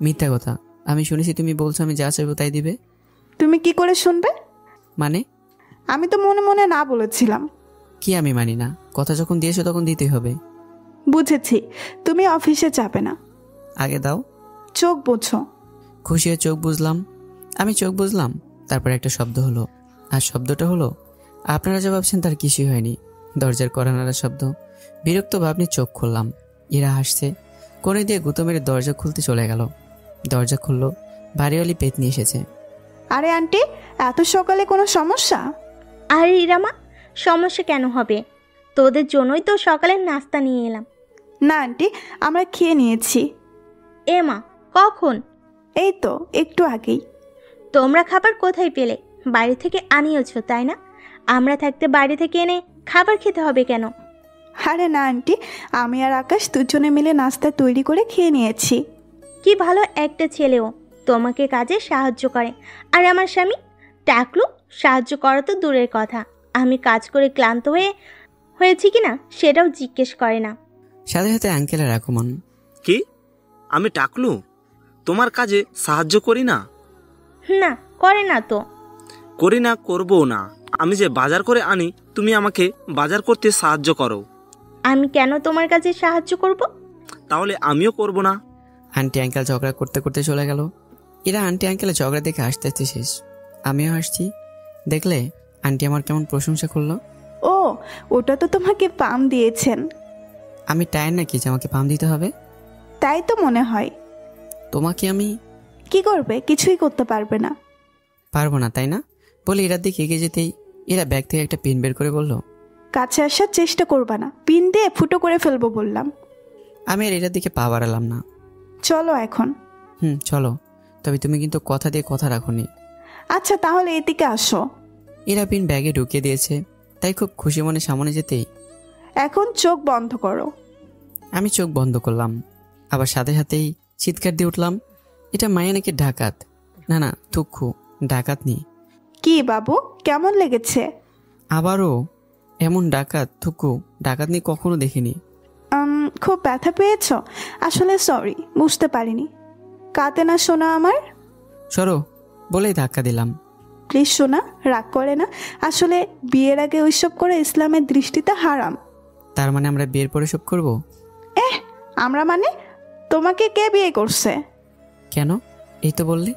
মিথ্যা কথা। আমি শুনেছি তুমি বলছো আমি যা চাইবো তাই দিবে। তুমি কি করে শুনবে? মানে? আমি তো মনে মনে না বলেছিলাম। কি আমি মানি না? কথা যখন দিয়েছো তখন দিতে হবে। বুঝেছি, তুমি অফিসে যাবে না। আগে দাও। চোখ বোঝো। খুশি হয়ে চোখ বুঝলাম। আমি চোখ বুঝলাম। তারপর একটা শব্দ হলো। আর শব্দটা হলো, আপনারা যা ভাবছেন তার কিছুই হয়নি। দরজার কড়া নাড়া শব্দ। বিরক্ত ভাব নিয়ে চোখ খুললাম। এরা হাসছে। কোণে দিয়ে গুঁতো মেরে দরজা খুলতে চলে গেল। দরজা খুললো, বাড়িওয়ালি পেতনি এসেছে। আরে আন্টি, এত সকালে কোনো সমস্যা? আরে ইরামা, সমস্যা কেন হবে? তোদের জন্যই তো সকালের নাস্তা নিয়ে এলাম। না আন্টি, আমরা খেয়ে নিয়েছি। এ মা, কখন? এই তো একটু আগেই। তোমরা খাবার কোথায় পেলে? বাড়ি থেকে আনিয়েছ তাই না? আমরা থাকতে বাড়ি থেকে এনে খাবার খেতে হবে কেন? আরে না আন্টি, আমি আর আকাশ দুজনে মিলে নাস্তা তৈরি করে খেয়ে নিয়েছি। কি ভালো একটা ছেলেও তোমাকে কাজে সাহায্য করে। আর আমার স্বামী টাকলু, সাহায্য করা তো দূরের কথা, আমি কাজ করে ক্লান্ত হয়েছি কিনা সেটাও জিজ্ঞেস করে না। সাথে সাথে আঙ্কেলের আগমন। কি? আমি টাকলু? তোমার কাজে সাহায্য করি না? না, করে না তো। করি না, করবও না। আমি যে বাজার করে আনি, তুমি আমাকে বাজার করতে সাহায্য করো। আমি কেন তোমার কাজে সাহায্য করব? তাহলে আমিও করব না। আন্টি আঙ্কেল ঝগড়া করতে করতে চলে গেল। এরা আন্টি আঙ্কেলের ঝগড়া দেখে হাসতে হাসতে শেষ। আমিও হাসছি। দেখলে আন্টি আমার কেমন প্রশংসা করলো। ও, ওটা তো তোমাকে পাম দিয়েছেন। আমি টায়ার নাকি যে আমাকে পাম দিতে হবে? তাই তো মনে হয়। তোমাকে আমি কি করবে? কিছুই করতে পারবে না। পারবো না তাই না? বলে এরার দিকে এগিয়ে যেতেই এরা ব্যাগ থেকে একটা পেন বের করে বলল, কাছে আসার চেষ্টা করবা না, পিন দিয়ে ফুটো করে ফেলবো বললাম। আমি আর এটার দিকে পা বাড়ালাম না। চলো এখন। চলো, তবে তুমি কিন্তু কথা দিয়ে কথা রাখোনি। আচ্ছা তাহলে এদিকে আসো। এরা পিন ব্যাগে ঢুকিয়ে দিয়েছে, তাই খুব খুশি মনে সামনে যেতেই এখন চোখ বন্ধ করো। আমি চোখ বন্ধ করলাম। আবার সাথে সাথেই চিৎকার দিয়ে উঠলাম, এটা মায়া নাকি ডাকাত? না না, থুক্ষু, ডাকাত নি। কি বাবু, কেমন লেগেছে? আবারও এমন ডাকাত? থুকু, ডাকাত নি কখনো দেখিনি। খুব ব্যথা পেয়েছ? আসলে সরি, বুঝতে পারিনি। কাঁদে না সোনা আমার। সরো বলেই ধাক্কা দিলাম। প্লিজ সোনা, রাগ করে না। আসলে বিয়ের আগে ওইসব করে ইসলামের দৃষ্টিতে হারাম। তার মানে আমরা বিয়ের পরে সব করব? আমরা মানে? তোমাকে কে বিয়ে করছে? কেন? এই তো বললে।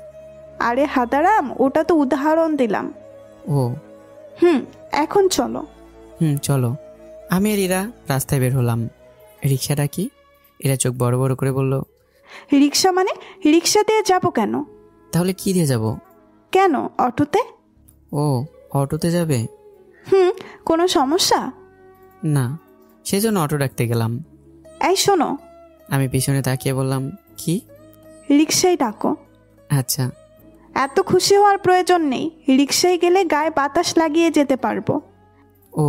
আরে হাদারাম, ওটা তো উদাহরণ দিলাম। ও। এখন চলো। চলো। আমি আর এরা রাস্তায় বের হলাম। রিক্সাটা কি? এরা চোখ বড় বড় করে বলল, রিক্সা মানে? রিক্সা দিয়ে যাবো কেন? তাহলে কি দিয়ে যাব? কেন, অটোতে। ও, অটোতে যাবে? কোনো সমস্যা? না, সেজন্য অটো ডাকতে গেলাম। এই শোনো। আমি পিছনে তাকিয়ে বললাম, কি? রিক্সাই ডাকো। আচ্ছা। এত খুশি হওয়ার প্রয়োজন নেই, রিক্সায় গেলে গায়ে বাতাস লাগিয়ে যেতে পারবো। ও,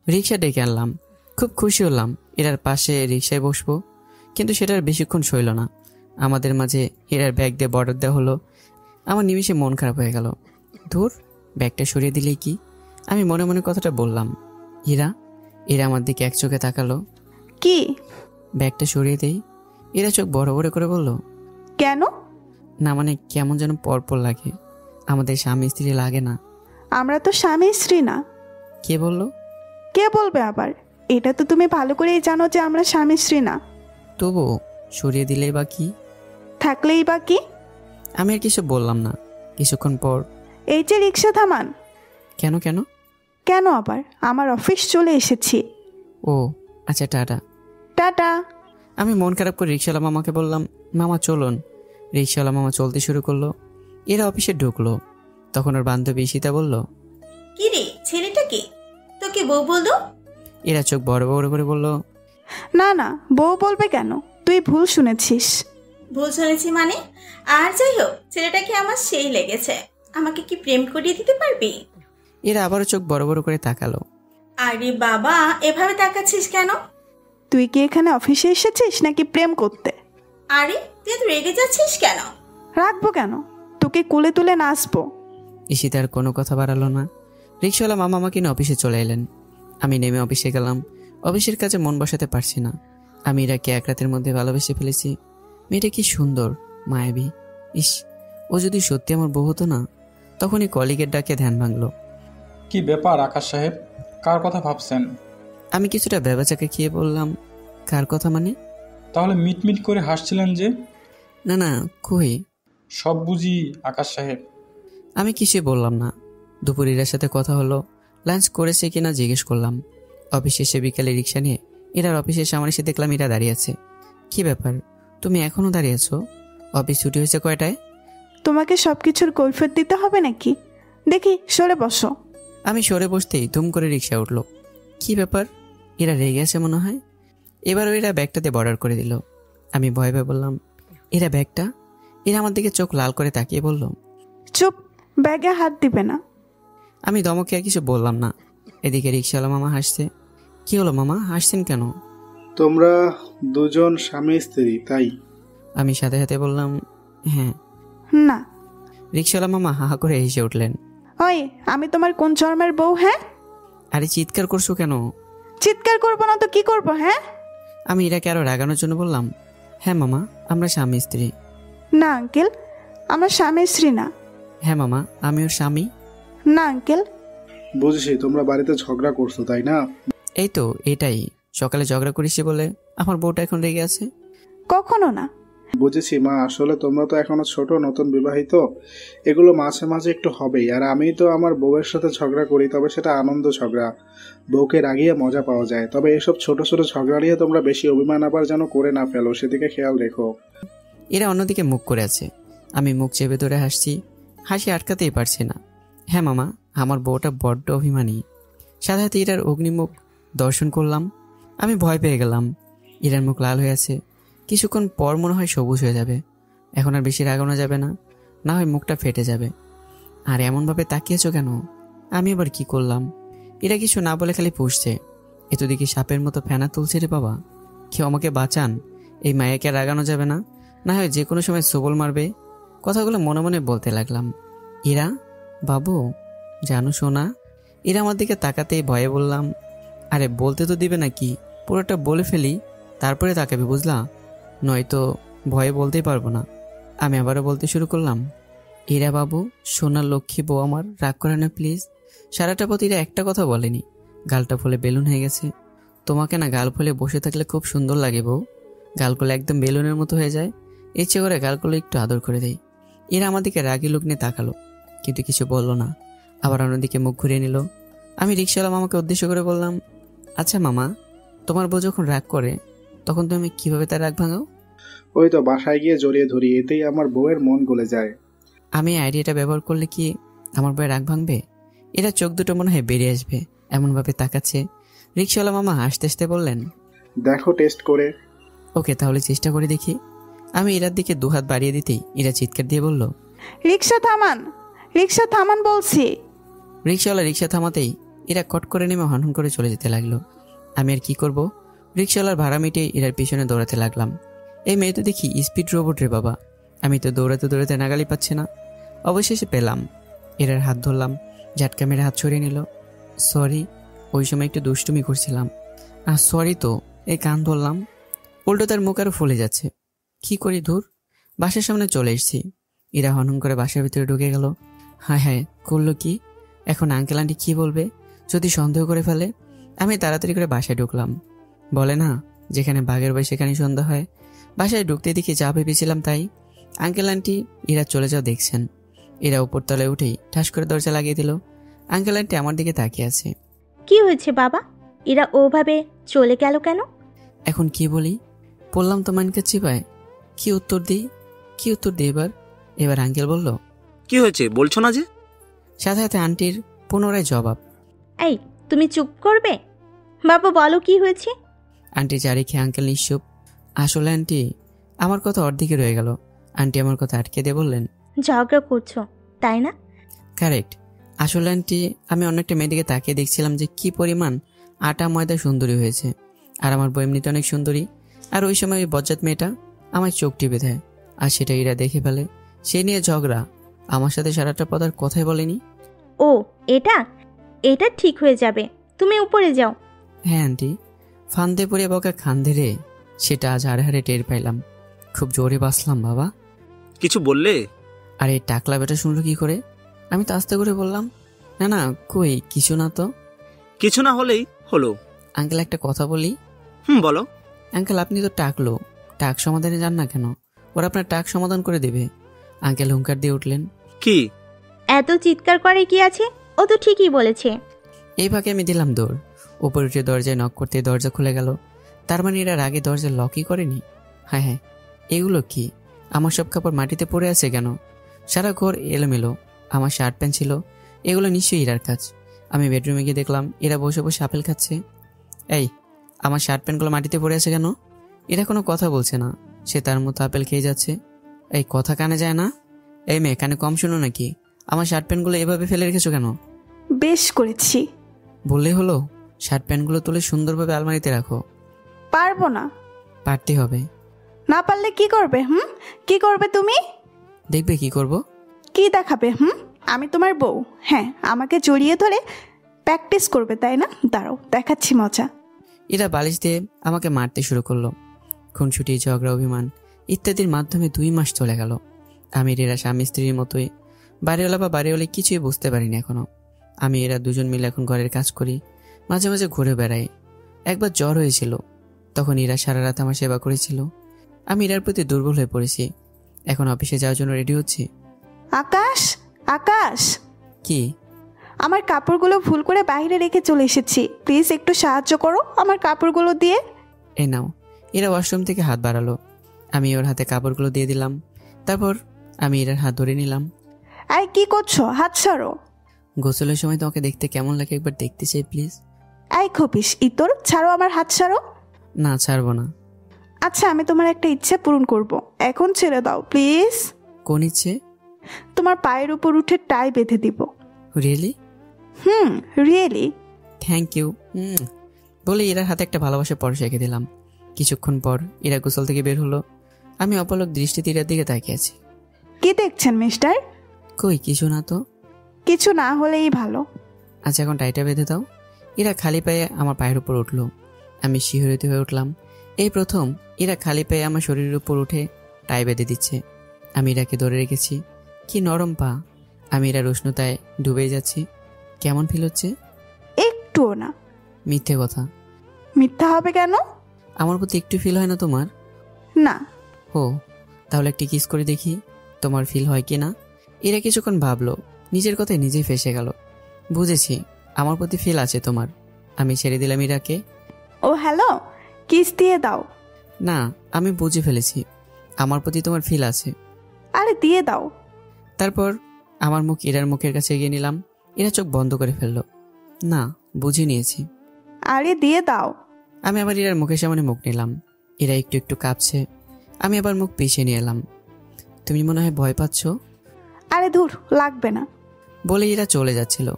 রিক্সা ডেকে আনলাম। খুব খুশি হলাম এরার পাশে রিক্সায় বসবো, কিন্তু সেটার বেশিক্ষণ সইল না। আমাদের মাঝে এরার ব্যাগ দিয়ে বর্ডার দেওয়া হলো। আমার নিমিষে মন খারাপ হয়ে গেল। ধুর, ব্যাগটা সরিয়ে দিলেই কি, আমি মনে মনে কথাটা বললাম। এরা আমার দিকে এক চোখে তাকালো। কি? ব্যাগটা সরিয়ে দেই। এরা চোখ বড় বড় করে বলল, কেন? না মানে কেমন যেন পরপর লাগে। আমাদের স্বামী স্ত্রী লাগে না। আমরা তো স্বামী স্ত্রী না। কে বললো? কে বলবে আবার? এটা তো তুমি ভালো করেই জানো যে আমরা স্বামী স্ত্রী না। তবুও সরিয়ে দিলেই বা কি? থাকলেই বা কি? আমি আর কিছু বললাম না। কিছুক্ষণ পর, এই যে রিক্সা থামান। কেন কেন? কেন আবার? আমার অফিস চলে এসেছি। ও আচ্ছা, টাটা। টাটা। আমি মন খারাপ করে রিক্সাওয়ালা মামাকে বললাম, মামা চলুন। রিক্সাওয়ালা মামা চলতে শুরু করলো। এরা অফিসে ঢুকলো। তখন ওর বান্ধবী সীতা বলল, কি রে, ছেলেটা কে? তোকে বউ বললো? এরা চোখ বড় বড় করে বলল, না না, বউ বলবে কেন? তুই ভুল শুনেছিস। ভুল শুনেছি মানে? আর যাই হোক, ছেলেটাকে আমার সেই লেগেছে। আমাকে কি প্রেম করিয়ে দিতে পারবি? এরা আবারও চোখ বড় বড় করে তাকালো। আরে বাবা, এভাবে তাকাচ্ছিস কেন? তুই কি এখানে অফিসে এসেছিস নাকি প্রেম করতে? আরে তুই এত রেগে যাচ্ছিস কেন? রাখবো কেন? তোকে কোলে তুলে নাচবো। ঈশিতা আর কোনো কথা বাড়ালো না। রিক্সাওয়ালা মামা আমাকে নিয়ে অফিসে চলে এলেন। আমি নেমে অফিসে গেলাম। অফিসের কাজে মন বসাতে পারছি না। আমি এরাকে এক রাতের মধ্যে ভালোবেসে ফেলেছি। মেয়েটা কি সুন্দর, মায়াবী। ইস, ও যদি সত্যি আমার বউ হতো না। তখনই কলিগের ডাকে ধ্যান ভাঙলো। কি ব্যাপার আকাশ সাহেব, কার কথা ভাবছেন? আমি কিছুটা ভেবাচাকে খেয়ে বললাম, কার কথা মানে? তাহলে মিটমিট করে হাসছিলেন যে? না না, কই? সব বুঝি আকাশ সাহেব। আমি কিছুই বললাম না। দুপুর এরার সাথে কথা হলো। লাঞ্চ করেছে কিনা জিজ্ঞেস করলাম। অফিস শেষে বিকালে রিক্সা নিয়ে এরার অফিসের সামনে এসে দেখলাম এরা দাঁড়িয়ে আছে। কি ব্যাপার, তুমি এখনো দাঁড়িয়ে আছো? অফিস ছুটি হয়েছে কয়টায়? তোমাকে সবকিছুর কৈফিয়ত দিতে হবে নাকি? দেখি, সরে বসো। আমি সরে বসতেই ধুম করে রিক্সা উঠলো। কি ব্যাপার, এরা রেগে আছে মনে হয়। এবারও এরা ব্যাগটাতে বর্ডার করে দিল। আমি ভয় ভয় বললাম, এরা ব্যাগটা? এরা আমার দিকে চোখ লাল করে তাকিয়ে বলল, চুপ, ব্যাগে হাত দিবে না। আমি দমকে আর কিছু বললাম না। এদিকে রিক্সাওয়ালা মামা হাসছে। কি হলো মামা, হাসছেন কেন? তোমরা দুজন স্বামী স্ত্রী, তাই? আমি সাথে সাথে বললাম, হ্যাঁ। না। রিক্সাওয়ালা মামা হাহা করে হেসে উঠলেন। ওই, আমি তোমার কোন জন্মের বউ? হ্যাঁ, আরে চিৎকার করছো কেন? চিৎকার করবো না তো কি করবো? হ্যাঁ। আমি এরাকে আরো রাগানোর জন্য বললাম, হ্যাঁ মামা, আমরা স্বামী স্ত্রী। না আঙ্কেল, আমার স্বামী স্ত্রী না। হ্যাঁ মামা, আমি ওর স্বামী। না আঙ্কেল। বুঝছি তোমরা বাড়িতে ঝগড়া করছো, তাই না? এই তো, এটাই। সকালে ঝগড়া করিস বলে আমার বউটা এখন রেগে আছে। কখনো না। বুঝেছি মা, আসলে তোমরা তো এখনো ছোট, নতুন বিবাহিত, এগুলো মাঝে মাঝে একটু হবেই। আর আমি তো আমার বউয়ের সাথে ঝগড়া করি, তবে সেটা আনন্দ ঝগড়া, বউকে রাগিয়ে মজা পাওয়া যায়। তবে এসব ছোট ছোট ঝগড়া নিয়ে তোমরা বেশি অভিমান আবার যেন করে না ফেলো, সেদিকে খেয়াল রেখো। এরা অন্যদিকে মুখ করে আছে। আমি মুখ চেপে ধরে হাসছি। হাসি আটকাতেই পারছি না। হ্যাঁ মামা, আমার বউটা বড্ড অভিমানী। সাথে সাথে এরার অগ্নিমুখ দর্শন করলাম। আমি ভয় পেয়ে গেলাম। এরার মুখ লাল হয়ে আছে। কিছুক্ষণ পর মনে হয় সবুজ হয়ে যাবে। এখন আর বেশি রাগানো যাবে না, না হয় মুখটা ফেটে যাবে। আর এমনভাবে তাকিয়েছো কেন? আমি আবার কি করলাম? এরা কিছু না বলে খালি পুষছে। এতো দিকে সাপের মতো ফেনা তুলছে রে বাবা। কেউ আমাকে বাঁচান, এই মায়াকে রাগানো যাবে না, না হয় যে কোনো সময় সবল মারবে। কথাগুলো মনে মনে বলতে লাগলাম। এরা বাবু, জানো শোনা? এরা আমার দিকে তাকাতেই ভয়ে বললাম, আরে বলতে তো দিবে নাকি? পুরোটা বলে ফেলি, তারপরে তাকাবে, বুঝলা? নয়তো ভয়ে বলতেই পারবো না। আমি আবারও বলতে শুরু করলাম, এরা বাবু, সোনার লক্ষ্মী বউ আমার, রাগ করে না প্লিজ। সারাটা পথ এরা একটা কথা বলেনি। গালটা ফুলে বেলুন হয়ে গেছে। তোমাকে না গাল ফুলে বসে থাকলে খুব সুন্দর লাগে বউ। গালগুলো একদম বেলুনের মতো হয়ে যায়। ইচ্ছে করে গালগুলো একটু আদর করে দেয়। এরা আমার দিকে রাগি লোক নিয়ে তাকালো, কিন্তু কিছু বললো না। আবার অন্যদিকে মুখ ঘুরিয়ে নিল। আমি রিক্সাওয়ালা মামাকে উদ্দেশ্য করে বললাম, আচ্ছা মামা, তোমার বউ যখন রাগ করে তখন তুমি কিভাবে তার রাগ ভাঙাও? ওই তো বাসায় গিয়ে জড়িয়ে ধরি, এতেই আমার বউয়ের মন গলে যায়। আমি আইডিয়াটা ব্যবহার করলে কি আমার বউয়ের রাগ ভাঙবে? এরা চোখ দুটো মনে হয় বেরিয়ে আসবে, এমনভাবে তাকাচ্ছে। রিক্সাওয়ালা মামা হাসতে হাসতে বললেন, দেখো টেস্ট করে। ওকে, তাহলে চেষ্টা করে দেখি। আমি এরার দিকে দুহাত বাড়িয়ে দিতেই এরা চিৎকার দিয়ে বলল, রিক্সা থামান, রিক্সা থামান বলছি। রিক্সাওয়ালা রিক্সা থামাতেই এরা কট করে নেমে হনহন করে চলে যেতে লাগলো। আমি আর কি করব, রিক্সাওয়ালার ভাড়া মিটিয়ে এরার পিছনে দৌড়াতে লাগলাম। এই মেয়ে তো দেখি স্পিড রোবট রে বাবা। আমি তো দৌড়াতে দৌড়াতে নাগালি পাচ্ছি না। অবশেষে পেলাম, এরার হাত ধরলাম, ঝাটকা মেরে হাত ছড়িয়ে নিল। সরি, ওই সময় একটু দুষ্টুমি করছিলাম। আর সরি তো, এই কান ধরলাম। উল্টো তার মুখ আরও ফুলে যাচ্ছে। কি করি ধুর, বাসার সামনে চলে এসেছি। এরা হনহন করে বাসার ভিতরে ঢুকে গেল। হায় হায়, করলো কি? এখন আঙ্কেল আন্টি কি বলবে যদি সন্দেহ করে ফেলে? আমি তাড়াতাড়ি করে বাসায় ঢুকলাম। বলে না, যেখানে বাঘের বয় সেখানে সন্ধ্যা হয়। বাসায় ঢুকতে দেখি যা ভেবেছিলাম তাই। আঙ্কেল আন্টি এরা চলে যাও দেখছেন। এরা উপরতলায় উঠেই ঠাস করে দরজা লাগিয়ে দিল। আঙ্কেল আন্টি আমার দিকে তাকিয়ে আছে। কি হয়েছে বাবা? এরা ওভাবে চলে গেল কেন? এখন কি বলি? বললাম তো মানকে চিপায়। কি উত্তর দিই, কি উত্তর দিই এবার? এবার আঙ্কেল বলল, কি হয়েছে বলছো না যে? সাথে সাথে আন্টির পুনরায় জবাব। এই, তুমি চুপ করবে? বাবা বলো কি হয়েছে? আন্টি চারি খেয়ে আঙ্কেল নিশ্চুপ। আসলে আন্টি, আমার কথা অর্ধেকে রয়ে গেল। আন্টি আমার কথা আটকে দিয়ে বললেন, ঝগড়া করছো তাই না? কারেক্ট। আসলে আন্টি, আমি অনেকটা মেয়েদিকে তাকিয়ে দেখছিলাম যে কি পরিমাণ আটা ময়দা সুন্দরী হয়েছে। আর আমার বউ এমনিতে অনেক সুন্দরী। আর ওই সময় ওই বজ্জাত মেয়েটা আমার চোখ টিপে দেয়। আর সেটা এরা দেখে ফেলে। সে নিয়ে ঝগড়া। আমার সাথে সারাটা পদার কথাই বলেনি। ও, এটা এটা ঠিক হয়ে যাবে, তুমি উপরে যাও। হ্যাঁ আন্টি, ফান্দে পড়ে বকা খান্দে রে, সেটা আজ হাড়ে হাড়ে টের পাইলাম। খুব জোরে বাসলাম বাবা। কিছু বললে? আর এই টাকলা বেটা শুনলো কি করে? আমি তো আস্তে করে বললাম, না না কই কিছু না তো। কিছু না হলেই হলো। আঙ্কেল একটা কথা বলি। বলো। আঙ্কেল আপনি তো টাকলো, টাক সমাধানে যান না কেন? ওরা আপনার টাক সমাধান করে দেবে। আঙ্কেল হুঙ্কার দিয়ে উঠলেন। কি? এত চিৎকার করে কি আছে? ও তো ঠিকই বলেছে। এই ফাঁকে আমি দিলাম দৌড়। উপরে উঠে দরজায় নক করতে দরজা খুলে গেল। তার মানে এরা আগে দরজা লকই করেনি। হ্যাঁ হ্যাঁ, এগুলো কি? আমার সব কাপড় মাটিতে পড়ে আছে কেন? সারা ঘর এলোমেলো। আমার শার্ট প্যান্ট ছিল, এগুলো নিশ্চয়ই এরার কাজ। আমি বেডরুমে গিয়ে দেখলাম এরা বসে বসে আপেল খাচ্ছে। এই, আমার শার্ট প্যান্টগুলো মাটিতে পড়ে আছে কেন? এরা কোনো কথা বলছে না, সে তার মতো আপেল খেয়ে যাচ্ছে। এই কথা কানে যায় না? এই মেয়ে, কানে কম শুনো নাকি? আমার শার্ট প্যান্টগুলো এভাবে ফেলে রেখেছো কেন? বেশ করেছি। বললে হলো? শার্ট প্যান্টগুলো তুলে সুন্দরভাবে আলমারিতে রাখো। পারবো না। পারতে হবে। না পারলে কি করবে? কি করবে তুমি? দেখবে কি করব? কি দেখাবে? আমি তোমার বউ। হ্যাঁ, আমাকে জড়িয়ে ধরে প্র্যাকটিস করবে তাই না? দাঁড়াও, দেখাচ্ছি মজা। এরা বালিশ দিয়ে আমাকে মারতে শুরু করলো। খুনসুটি, ঝগড়া, অভিমান ইত্যাদির মাধ্যমে 2 মাস চলে গেল। আমি এরা স্বামী স্ত্রীর মতোই, বাড়িওয়ালা বা বাড়িওয়ালি কিছুই বুঝতে পারিনি এখনো। আমি এরা দুজন মিলে এখন ঘরের কাজ করি, মাঝে মাঝে ঘুরে বেড়াই। একবার জ্বর হয়েছিল, তখন এরা সারা রাত আমার সেবা করেছিল। আমি এরার প্রতি দুর্বল হয়ে পড়েছি। এখন অফিসে যাওয়ার জন্য রেডি হচ্ছি। আকাশ, আকাশ, কি? আমার কাপড়গুলো ভুল করে বাইরে রেখে চলে এসেছি, প্লিজ একটু সাহায্য করো আমার কাপড়গুলো দিয়ে। এই নাও। এরা ওয়াশরুম থেকে হাত বাড়ালো। আমি ওর হাতে কাপড়গুলো দিয়ে দিলাম। তারপর আমি এরার হাত ধরে নিলাম। আরে কি করছো? হাত ছাড়ো। গোসলের সময় তোমাকে দেখতে কেমন লাগে একবার দেখতে চাই প্লিজ। এই খপিস ইতর, ছাড়ো আমার হাত ছাড়ো। না, ছাড়বো না। আচ্ছা, আমি তোমার একটা ইচ্ছে পূরণ করব, এখন ছেড়ে দাও প্লিজ। কোন ইচ্ছে? তোমার পায়ের উপর উঠে টাই বেঁধে দিব। রিয়েলি? রিয়েলি। Thank you. বলে এরার হাতে একটা ভালোবাসা পরশ এঁকে দিলাম। কিছুক্ষণ পর এরা গোসল থেকে বের হলো। আমি অপলক দৃষ্টিতে এরার দিকে তাকিয়ে আছি। কি দেখছেন মিস্টার? কই কিছু না তো। কিছু না হলেই ভালো। আচ্ছা, এখন টাইটা বেঁধে দাও। এরা খালি পায়ে আমার পায়ের উপর উঠলো। আমি শিহরিত হয়ে উঠলাম। এই প্রথম এরা খালি পায়ে আমার শরীরের উপর উঠে টাই বেঁধে দিচ্ছে। আমি এরাকে ধরে রেখেছি। কি নরম পা। আমি এরা উষ্ণতায় ডুবে যাচ্ছি। কেমন ফিল হচ্ছে? একটুও না। মিথ্যে কথা। মিথ্যা হবে কেন? আমার প্রতি একটু ফিল হয় না তোমার? না। ও, তাহলে একটি কিস করে দেখি তোমার ফিল হয় কি না। এরা কিছুক্ষণ ভাবলো, নিজের কথায় নিজেই ফেসে গেল। বুঝেছি, আমার প্রতি ফিল আছে তোমার। আমি ছেড়ে দিলাম ইরাকে। ও হ্যালো, কিস দিয়ে দাও। না, আমি বুঝে ফেলেছি আমার প্রতি তোমার ফিল আছে। আরে দিয়ে দাও। তারপর আমার মুখ ইরার মুখের কাছে এগিয়ে নিলাম। এরা চোখ বন্ধ করে ফেললো। না, বুঝে নিয়েছি। আরে দিয়ে দাও। আমি আবার ইরার মুখের সামনে মুখ নিলাম। এরা একটু একটু কাঁপছে। আমি আবার মুখ পিছিয়ে নিয়ে এলাম। তুমি মনে হয় ভয় পাচ্ছ? আরে ধুর, লাগবে না। বলে এরা চলে যাচ্ছিল।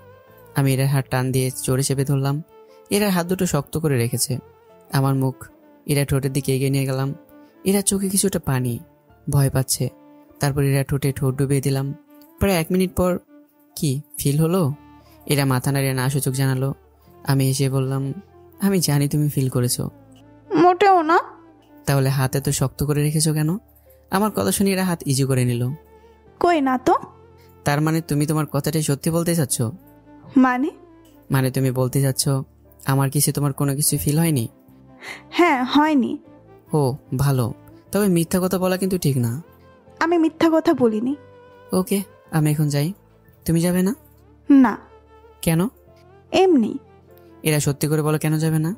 আমি এরার হাত টান দিয়ে জোরে চেপে ধরলাম। এরার হাত দুটো শক্ত করে রেখেছে। আমার মুখ এরা ঠোঁটের দিকে এগিয়ে নিয়ে গেলাম। এরা চোখে কিছুটা পানি, ভয় পাচ্ছে। তারপর এরা ঠোঁটে ঠোঁট ডুবিয়ে দিলাম। প্রায় 1 মিনিট পর, কি ফিল হলো? এরা মাথা নাড়িয়ে না সূচক জানালো। আমি এসে বললাম, আমি জানি তুমি ফিল করেছো। মোটেও না। তাহলে হাত এত শক্ত করে রেখেছো কেন? আমার কথা শুনে এরা হাত ইজি করে নিল। কই না তো। তার মানে তুমি তোমার কথাটাই সত্যি বলতে চাচ্ছ? মানে তুমি বলতে চাচ্ছ আমার কিছু তোমার কোনো কিছু ফিল হয়নি? হ্যাঁ, হয়নি। ও ভালো, তবে মিথ্যা কথা বলা কিন্তু ঠিক না। আমি মিথ্যা কথা বলিনি। ওকে, আমি এখন যাই। তুমি যাবে না? না। কেন? এমনি। এরা সত্যি করে বলো, কেন যাবে না?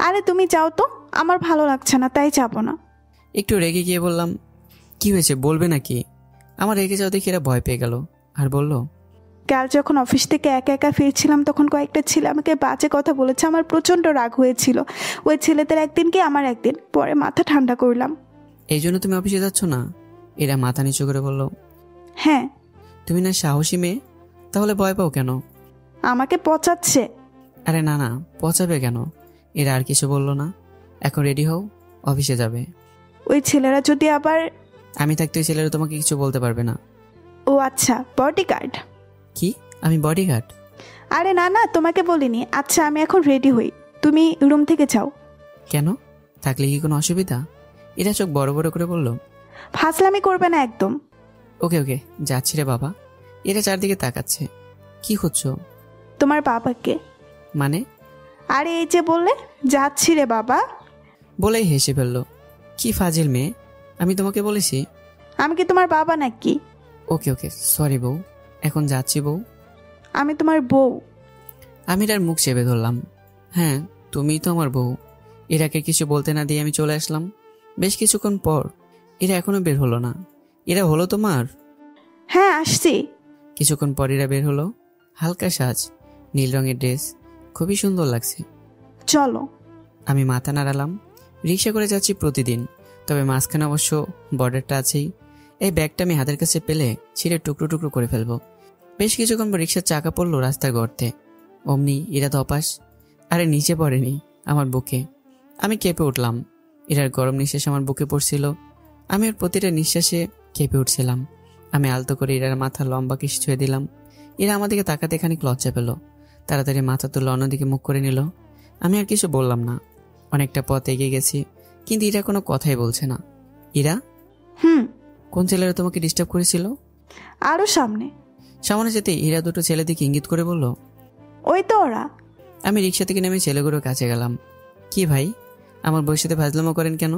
আরে তুমি যাও তো, আমার ভালো লাগছে না, তাই যাবো না। একটু রেগে গিয়ে বললাম, কি হয়েছে বলবে নাকি? আমার রেগে যাও দেখে এরা ভয় পেয়ে গেল আর বলল, কাল যখন অফিস থেকে একা একা ফিরছিলাম তখন কয়েকটা ছেলে আমাকে বাজে কথা বলেছে। আমার প্রচণ্ড রাগ হয়েছিল। ওই ছেলেদের একদিন কি আমার একদিন। পরে মাথা ঠান্ডা করলাম। এই জন্য তুমি অফিসে যাচ্ছ না? এরা মাথা নিচু করে বলল, হ্যাঁ। তুমি না সাহসী মেয়ে, তাহলে ভয় পাও কেন? আমাকে পচাচ্ছে। আরে না না, পচাবে কেন? এরা আর কিছু বলল না। এখন রেডি হও, অফিসে যাবে। ওই ছেলেরা যদি আবার। আমি থাকতে ওই ছেলেরা তোমাকে কিছু বলতে পারবে না। ও আচ্ছা, বডিগার্ড। কি? আমি বডিগার্ড? আরে না না, তোমাকে বলিনি। আচ্ছা, আমি এখন রেডি হই, তুমি রুম থেকে যাও। কেন? থাকলে কি কোনো অসুবিধা? এরা চোখ বড় বড় করে বলল, ফাজলামি করবে না একদম। ওকে ওকে, যাচ্ছি রে বাবা। এরা চারদিকে তাকাচ্ছে। কি খুঁজছো? তোমার বাবাকে। মানে? আরে এই যে বললে যাচ্ছি রে বাবা, বলেই হেসে ফেললো। কি ফাজিল মেয়ে, আমি তোমাকে বলেছি? আমি কি তোমার বাবা নাকি? ওকে ওকে, সরি বউ, এখন যাচ্ছি বউ। আমি তোমার বউ। আমি এর মুখ চেপে ধরলাম। হ্যাঁ, তুমিই তো আমার বউ। এরাকে কিছু বলতে না দিয়ে আমি চলে আসলাম। বেশ কিছুক্ষণ পর এরা এখনো বের হলো না। এরা হলো তোমার? হ্যাঁ, আসছি। কিছুক্ষণ পর এরা বের হলো। হালকা সাজ, নীল রঙের ড্রেস, খুবই সুন্দর লাগছে। চলো। আমি মাথা নাড়ালাম। রিক্সা করে যাচ্ছি প্রতিদিন, তবে মাঝখানে অবশ্য বর্ডারটা আছেই। এই ব্যাগটা আমি হাতের কাছে পেলে ছিঁড়ে টুকরো টুকরো করে ফেলবো। বেশ কিছুক্ষণ পর রিক্সার চাকা পড়লো রাস্তার গর্তে। অমনি এরা ধপাস, আরে নিচে পড়েনি, আমার বুকে। আমি কেঁপে উঠলাম। এরার গরম নিঃশ্বাস আমার বুকে পড়ছিল। আমি ওর প্রতিটা নিঃশ্বাসে কেঁপে উঠছিলাম। আমি আলতো করে এরার মাথা লম্বা কিস ছুঁয়ে দিলাম। এরা আমাদিকে তাকাতে খানিক লজ্জা পেল। তাড়াতাড়ি মাথা তুলে অন্যদিকে মুখ করে নিল। আমি আর কিছু বললাম না। অনেকটা পথ এগিয়ে গেছি, কিন্তু এরা কোনো কথাই বলছে না। এরা? কোন ছেলেরা তোমাকে ডিস্টার্ব করেছিল? আরো সামনে। সামনে যেতে এরা দুটো ছেলে দিকে ইঙ্গিত করে বলল, ওই তো ওরা। আমি রিক্সা থেকে নেমে ছেলেগুলোর কাছে গেলাম। কি ভাই, আমার বউয়ের সাথে ফাজলামো করেন কেন?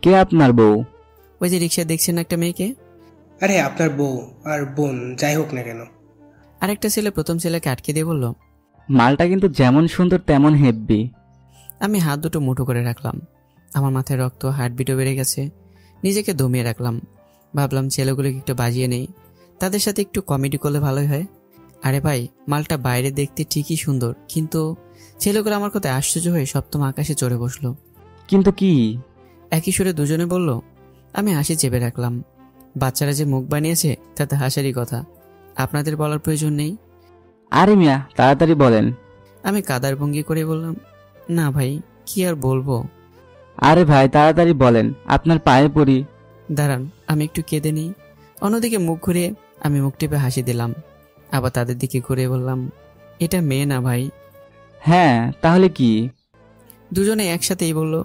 কে আপনার বউ? ওই যে রিক্সা দেখছেন একটা মেয়েকে। আরে আপনার বউ আর বোন যাই হোক না কেন। আরেকটা ছেলে প্রথম ছেলেকে আটকে দিয়ে বলল, মালটা কিন্তু যেমন সুন্দর তেমন হেব্বি। আমি হাত দুটো মুঠো করে রাখলাম। আমার মাথায় রক্ত, হার্টবিটও বেড়ে গেছে। নিজেকে দমিয়ে রাখলাম। ভাবলাম ছেলেগুলোকে একটু বাজিয়ে নেই, তাদের সাথে একটু কমেডি করলে ভালোই হয়। আরে ভাই, মালটা বাইরে দেখতে ঠিকই সুন্দর, কিন্তু ছেলেগুলো আমার কথায় আশ্চর্য হয়ে সপ্তম আকাশে চড়ে বসলো। কিন্তু কি? একই সুরে দুজনে বলল। আমি হাসি চেপে রাখলাম। বাচ্চারা যে মুখ বানিয়েছে তাতে হাসারই কথা, আপনাদের বলার প্রয়োজন নেই। আরে মিয়া, তাড়াতাড়ি বলেন। আমি কাদার ভঙ্গি করে বললাম, না ভাই, কি আর বলবো। আরে ভাই তাড়াতাড়ি বলেন, আপনার পায়ে পড়ি। দাঁড়ান, আমি একটু কেঁদে নিই। অন্যদিকে মুখ ঘুরে আমি মুখ টিপে হাসি দিলাম। আবার তাদের দিকে ঘুরে বললাম, এটা মেয়ে না ভাই। হ্যাঁ, তাহলে কি? দুজনে একসাথেই বলল।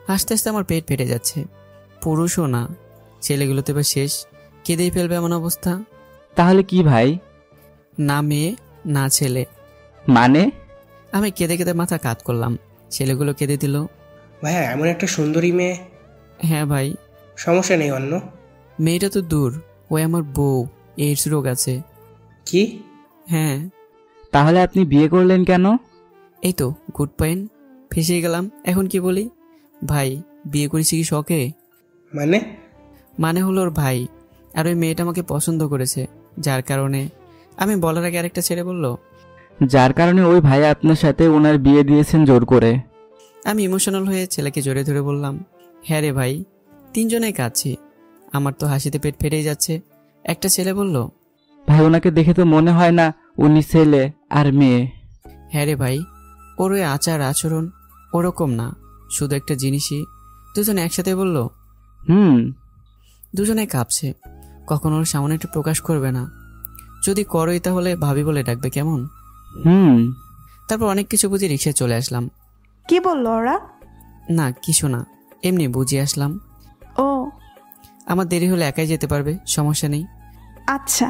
হাসতে হাসতে আমার পেট ফেটে যাচ্ছে। পুরুষও না, ছেলেগুলো তো এবার শেষ, কেঁদেই ফেলবে এমন অবস্থা। তাহলে কি ভাই? না মেয়ে না ছেলে। মানে? আমি কেঁদে কেঁদে মাথা কাত করলাম। ছেলেগুলো কেঁদে দিল। ভাইয়া এমন একটা সুন্দরী মেয়ে। হ্যাঁ ভাই। সমস্যা নেই অন্য। মেয়েটা তো দূর, ওই আমার বউ, এইডস রোগ আছে। কি? হ্যাঁ। তাহলে আপনি বিয়ে করলেন কেন? এই তো গুড পয়েন্ট, ফেসে গেলাম। এখন কি বলি? ভাই, বিয়ে করেছি কি শখে? মানে হলো ওর ভাই আর ওই মেয়েটা আমাকে পছন্দ করেছে, যার কারণে। আমি বলার আগে আরেকটা ছেলে বলল, যার কারণে ওই ভাই আপনার সাথে ওনার বিয়ে দিয়েছেন জোর করে। আমি ইমোশনাল হয়ে ছেলেকে জড়িয়ে ধরে বললাম, হ্যাঁ রে ভাই, তিনজনেই কাঁদছি। আমার তো হাসিতে পেট ফেটেই যাচ্ছে। একটা ছেলে বলল, ভাই ওনাকে দেখে তো মনে হয় না উনি ছেলে আর মেয়ে। হ্যাঁ রে ভাই, ওর ওই আচার আচরণ ওরকম না, শুধু একটা জিনিসই। দুজনে একসাথে বলল, দুজনে কাঁপছে। কখনো ওর সামনে একটু প্রকাশ করবে না, যদি করোই তাহলে ভাবি বলে ডাকবে, কেমন? তারপর অনেক কিছু বুঝে রিক্সায় চলে আসলাম। কি বললো ওরা? না কিছু না, এমনি বুঝিয়ে আসলাম। ও আমার দেরি হলে একাই যেতে পারবে, সমস্যা নেই। আচ্ছা।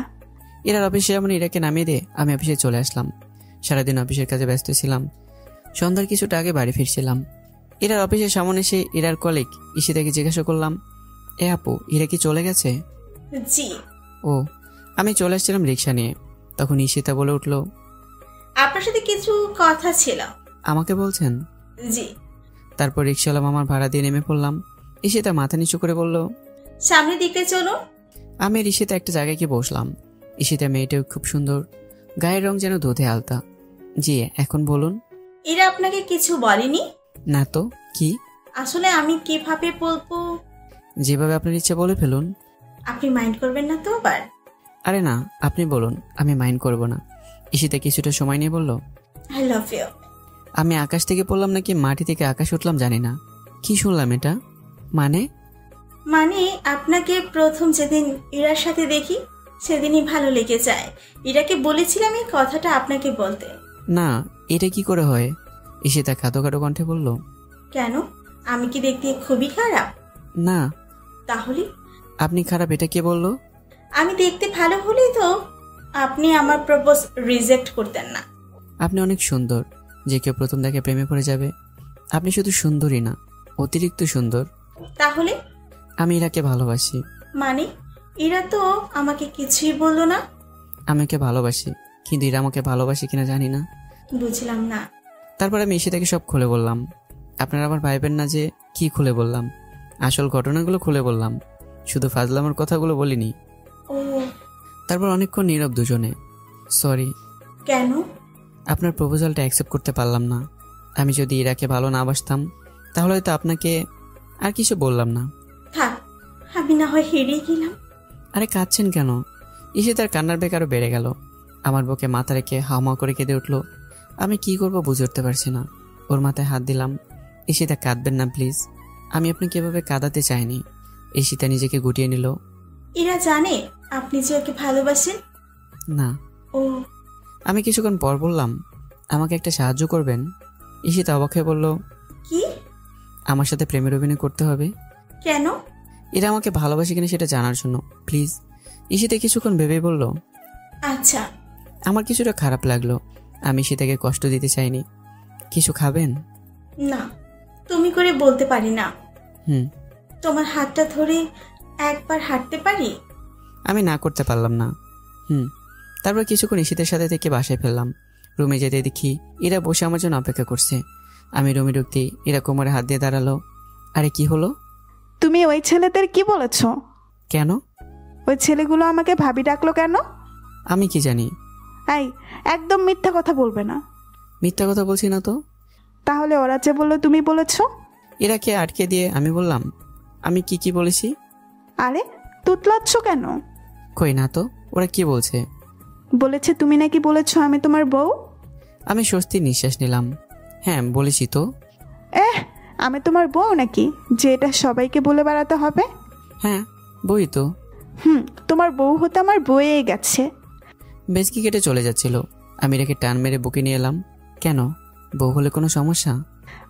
এরার অফিসে যেমন ইরাকে নামিয়ে দিয়ে আমি অফিসে চলে আসলাম। সারাদিন অফিসের কাজে ব্যস্ত ছিলাম। সন্ধ্যার কিছুটা আগে বাড়ি ফিরছিলাম। ইরার অফিসের সামনে এসে ইরার কলিগ ঈশিতাকে জিজ্ঞাসা করলাম, এ আপু, ইরা কি চলে গেছে? জি। ও, আমি চলে আসছিলাম রিক্সা নিয়ে, তখন ঈশিতা বলে উঠল, আপনার সাথে কিছু কথা ছিল। আমাকে বলছেন? জি। তারপর রিক্সাওয়ালা মামার ভাড়া দিয়ে নেমে পড়লাম। ঈশিতা মাথা নিচু করে বলল, সামনের দিকে চলুন। আমি ঈশিতা একটা জায়গায় গিয়ে বসলাম। ঈশিতা মেয়েটাও খুব সুন্দর, গায়ের রং যেন দুধে আলতা। জি, এখন বলুন। এরা আপনাকে কিছু বলেনি? না তো, কি? আসলে আমি কিভাবে বলবো? যেভাবে আপনার ইচ্ছা বলে ফেলুন। আপনি মাইন্ড করবেন না তো আবার? আরে না, আপনি বলুন, আমি মাইন্ড করব না। ঈশিতা কিছুটা সময় নিয়ে বলল, আই লাভ ইউ। আমি আকাশ থেকে পড়লাম নাকি মাটি থেকে আকাশ উঠলাম জানি না, কি শুনলাম এটা? মানে আপনাকে প্রথম যেদিন ইরার সাথে দেখি সেদিনই ভালো লেগে যায়। ইরাকে বলেছিলাম এই কথাটা আপনাকে বলতে। না, এটা কি করে হয়? ঈশিতা খাটো খাটো কণ্ঠে বলল, কেন? আমি কি দেখতে খুবই খারাপ? না। তাহলে? আপনি খারাপ এটা কে বলল? আমি দেখতে ভালো হলেই তো আপনি আমার প্রপোজ রিজেক্ট করতেন না। আপনি অনেক সুন্দর, যে কেউ প্রথম দেখে প্রেমে পড়ে যাবে। আপনি শুধু সুন্দরই না, অতিরিক্ত সুন্দর। তাহলে? আমি ইরাকে ভালোবাসি। মানে ইরা তো আমাকে কিছুই বললো না। আমি ওকে ভালোবাসি, কিন্তু ইরা আমাকে ভালোবাসি কিনা জানি না। বুঝলাম না। তারপর আমি ঈশিতাকে সব খুলে বললাম। আপনারা আবার ভাইবেন না যে কি খুলে বললাম, আসল ঘটনাগুলো খুলে বললাম, শুধু ফাজলামের কথাগুলো বলিনি। ও। তারপর অনেকক্ষণ নীরব দুজনে। সরি। কেন? আপনার প্রপোজালটা অ্যাকসেপ্ট করতে পারলাম না। আমি যদি ইরাকে ভালো না বাসতাম তাহলে হয়তো আপনাকে আর কিছু বললাম না। থাক, আমি না হয় হেরে গেলাম। আরে কাঁদছেন কেন? ঈশিতার কান্নার বেগ আরো বেড়ে গেল। আমার বুকে মাথা রেখে হাওয়া করে কেঁদে উঠলো। আমি কি করব বুঝে উঠতে পারছি না। ওর মাথায় হাত দিলাম। ঈশিতা কাঁদবেন না প্লিজ, আমি আপনাকে এভাবে কাঁদাতে চাইনি। ঈশিতা নিজেকে গুটিয়ে নিল। ইরা জানে আপনি যে ওকে ভালোবাসেন? না। ও। আমি কিছুক্ষণ পর বললাম, আমাকে একটা সাহায্য করবেন? ঈশিতা অবাক হয়ে বলল, কি? আমার সাথে প্রেমের অভিনয় করতে হবে। কেন? এরা আমাকে ভালোবাসে কিনা সেটা জানার জন্য, প্লিজ। ঈশিতা কিছুক্ষণ ভেবেই বলল, আচ্ছা। আমার কিছুটা খারাপ লাগলো, আমি ঈশিতাকে কষ্ট দিতে চাইনি। কিছু খাবেন? না, তুমি করে বলতে পারি না। তোমার হাতটা ধরে একবার হাঁটতে পারি? আমি না করতে পারলাম না। তারপর কিছুক্ষণ ঈশিতার সাথে থেকে বাসায় ফেললাম। রুমে যেতে দেখি এরা বসে আমার জন্য অপেক্ষা করছে। আমি রুমে ঢুকতেই এরা কোমরে হাত দিয়ে দাঁড়ালো। আরে কি হলো? তুমি ওই ছেলেদের কি বলেছো? কেন? ওই ছেলেগুলো আমাকে ভাবি ডাকলো কেন? আমি কি জানি? এই, একদম মিথ্যা কথা বলবে না। মিথ্যা কথা বলছি না তো। তাহলে ওরা যে বললো তুমি বলেছো? এরাকে আটকে দিয়ে আমি বললাম, আমি কি বলেছি? আরে তুতলাচ্ছ কেন? কই না তো, ওরা কি বলছে? বলেছে তুমি নাকি বলেছো আমি তোমার বউ। আমি স্বস্তির নিঃশ্বাস নিলাম। হ্যাঁ বলেছি তো। আমি তোমার বউ নাকি যে এটা সবাইকে বলে বেড়াতে হবে? হ্যাঁ বই তো। তোমার বউ হতে আমার বয়ে গেছে। বেজকি কেটে চলে যাচ্ছিল, আমি রেখে টান মেরে বুকে নিয়ে এলাম। কেন, বউ হলে কোনো সমস্যা?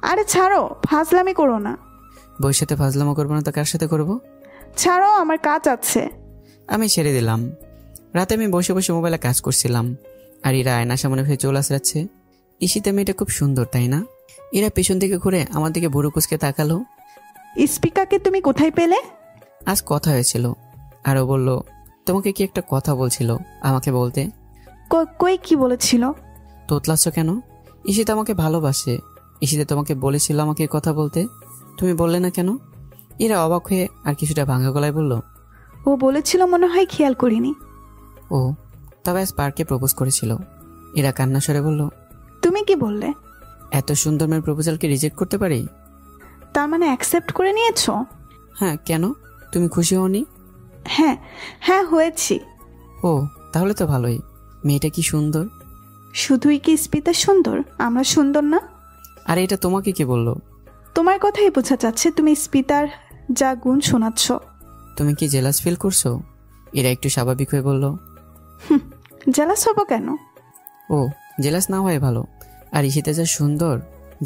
আরে ছাড়ো, ফাজলামি করো না। বউয়ের সাথে ফাজলামো করবো না তো কার সাথে করব? ছাড়ো, আমার কাজ আছে। আমি ছেড়ে দিলাম। রাতে আমি বসে বসে মোবাইলে কাজ করছিলাম, আর এরা আয়নার সামনে হয়ে চলে আসছে। ঈশিতা মেয়েটা খুব সুন্দর তাই না? এরা পেছন দিকে ঘুরে আমার দিকে বুড়ো কুচকে তাকালো। স্পিকারকে তুমি কোথায় পেলে? আজ কথা হয়েছিল, আরো বলল তোমাকে কি একটা কথা বলছিল আমাকে বলতে। কই কি বলেছিল? তোতলাচ্ছ কেন? ঈশিতা আমাকে ভালোবাসে। ঈশিতা তোমাকে বলেছিল আমাকে কথা বলতে, তুমি বললে না কেন? এরা অবাক হয়ে আর কিছুটা ভাঙা গলায় বলল, ও বলেছিল মনে হয়, খেয়াল করিনি। ও, তবে আজ পার্কে প্রপোজ করেছিল। এরা কান্না স্বরে বলল, তুমি কি বললে? এত সুন্দর মেয়ের প্রপোজালকে রিজেক্ট করতে পারি? তার মানে অ্যাকসেপ্ট করে নিয়েছো? হ্যাঁ, কেন? তুমি খুশি হওনি? হ্যাঁ হ্যাঁ হয়েছি। ও তাহলে তো ভালোই। মেয়েটা কি সুন্দর। শুধুই কি স্পিতা সুন্দর, আমরা সুন্দর না? আর এটা তোমাকে কে বললো? তোমার কথাই বোঝা যাচ্ছে তুমি স্পিতার যা গুণ শোনাচ্ছ। তুমি কি জেলাস ফিল করছো? এরা একটু স্বাভাবিক হয়ে বলল। জেলাস হব কেন? ও জেলাস না হয় ভালো। আর ঈশিতা যা সুন্দর,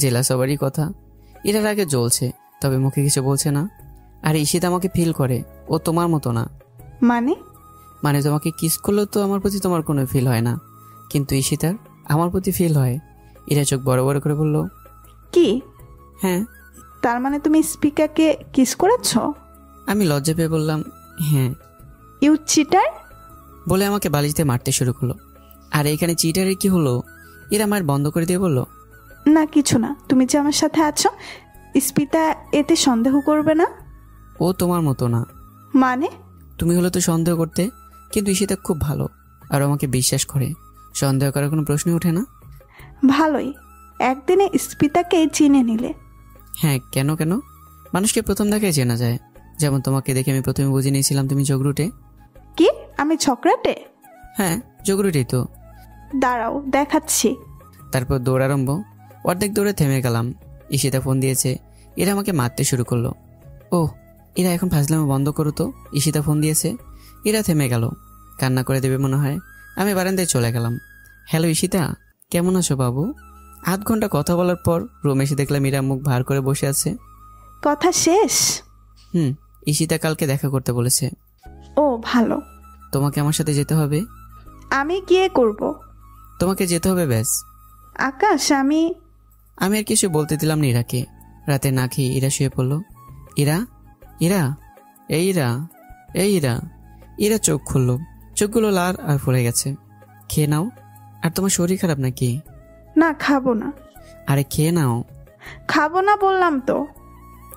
জেলাস হবারই কথা। এটার আগে জ্বলছে, তবে মুখে কিছু বলছে না। আর ঈশিতা আমাকে ফিল করে, ও তোমার মতো না। মানে তোমাকে কিস করলেও তো আমার প্রতি তোমার কোনো ফিল হয় না, কিন্তু ঈশিতার আমার প্রতি ফিল হয়। এরা চোখ বড় বড় করে বলল। কি? হ্যাঁ। তার মানে তুমি স্পিকাকে কিস করেছ? আমি লজ্জা পেয়ে বললাম হ্যাঁ। ইউ চিটার বলে আমাকে বালিশ দিয়ে মারতে শুরু করলো। আর এখানে চিটারের কি হলো? এরা মার বন্ধ করে দিয়ে বলল, না কিছু না, তুমি যে আমার সাথে আছো স্পিতা এতে সন্দেহ করবে না। ও তোমার মতো না। মানে? তুমি হলো তো সন্দেহ করতে, কিন্তু ঈশিতা খুব ভালো আর আমাকে বিশ্বাস করে। সন্দেহ করার কোনো প্রশ্নই ওঠে না। ভালোই, একদিনে স্পিতাকে চিনে নিলে। হ্যাঁ, কেন কেন? মানুষকে প্রথম দেখায় চেনা যায়। যেমন তোমাকে দেখে আমি প্রথমে বুঝে নিয়েছিলাম তুমি জগরুটে। কি? আমি ঝগড়াটে? হ্যাঁ, জগরুটেই তো। দাঁড়াও দেখাচ্ছি। তারপর দৌড় আরম্ভ। অর্ধেক দৌড়ে থেমে গেলাম। ঈশিতা ফোন দিয়েছে। এরা আমাকে মারতে শুরু করলো। ও এরা এখন ফাজলামো বন্ধ করো তো। ঈশিতা ফোন দিয়েছে। এরা থেমে গেল, কান্না করে দেবে মনে হয়। আমি বারান্দায় চলে গেলাম। হ্যালো ঈশিতা, কেমন আছো বাবু? আধ ঘন্টা কথা বলার পর রুমে এসে দেখলাম ইরা মুখ ভার করে বসে আছে। কথা শেষ? ঈশিতা কালকে দেখা করতে বলেছে। ও ভালো। তোমাকে আমার সাথে যেতে হবে। আমি গিয়ে করব? তোমাকে যেতে হবে ব্যাস। আকাশ আমি আর কিছু বলতে দিলাম না ইরাকে। রাতে না খেয়ে ইরা শুয়ে পড়লো। ইরা ইরা এই ইরা এই ইরা। ইরা চোখ খুললো। চোখগুলো লাল আর ফুলে গেছে। খেয়ে নাও। আর তোমার শরীর খারাপ নাকি? না খাবো না। আরে খেয়ে নাও। খাবো না বললাম তো।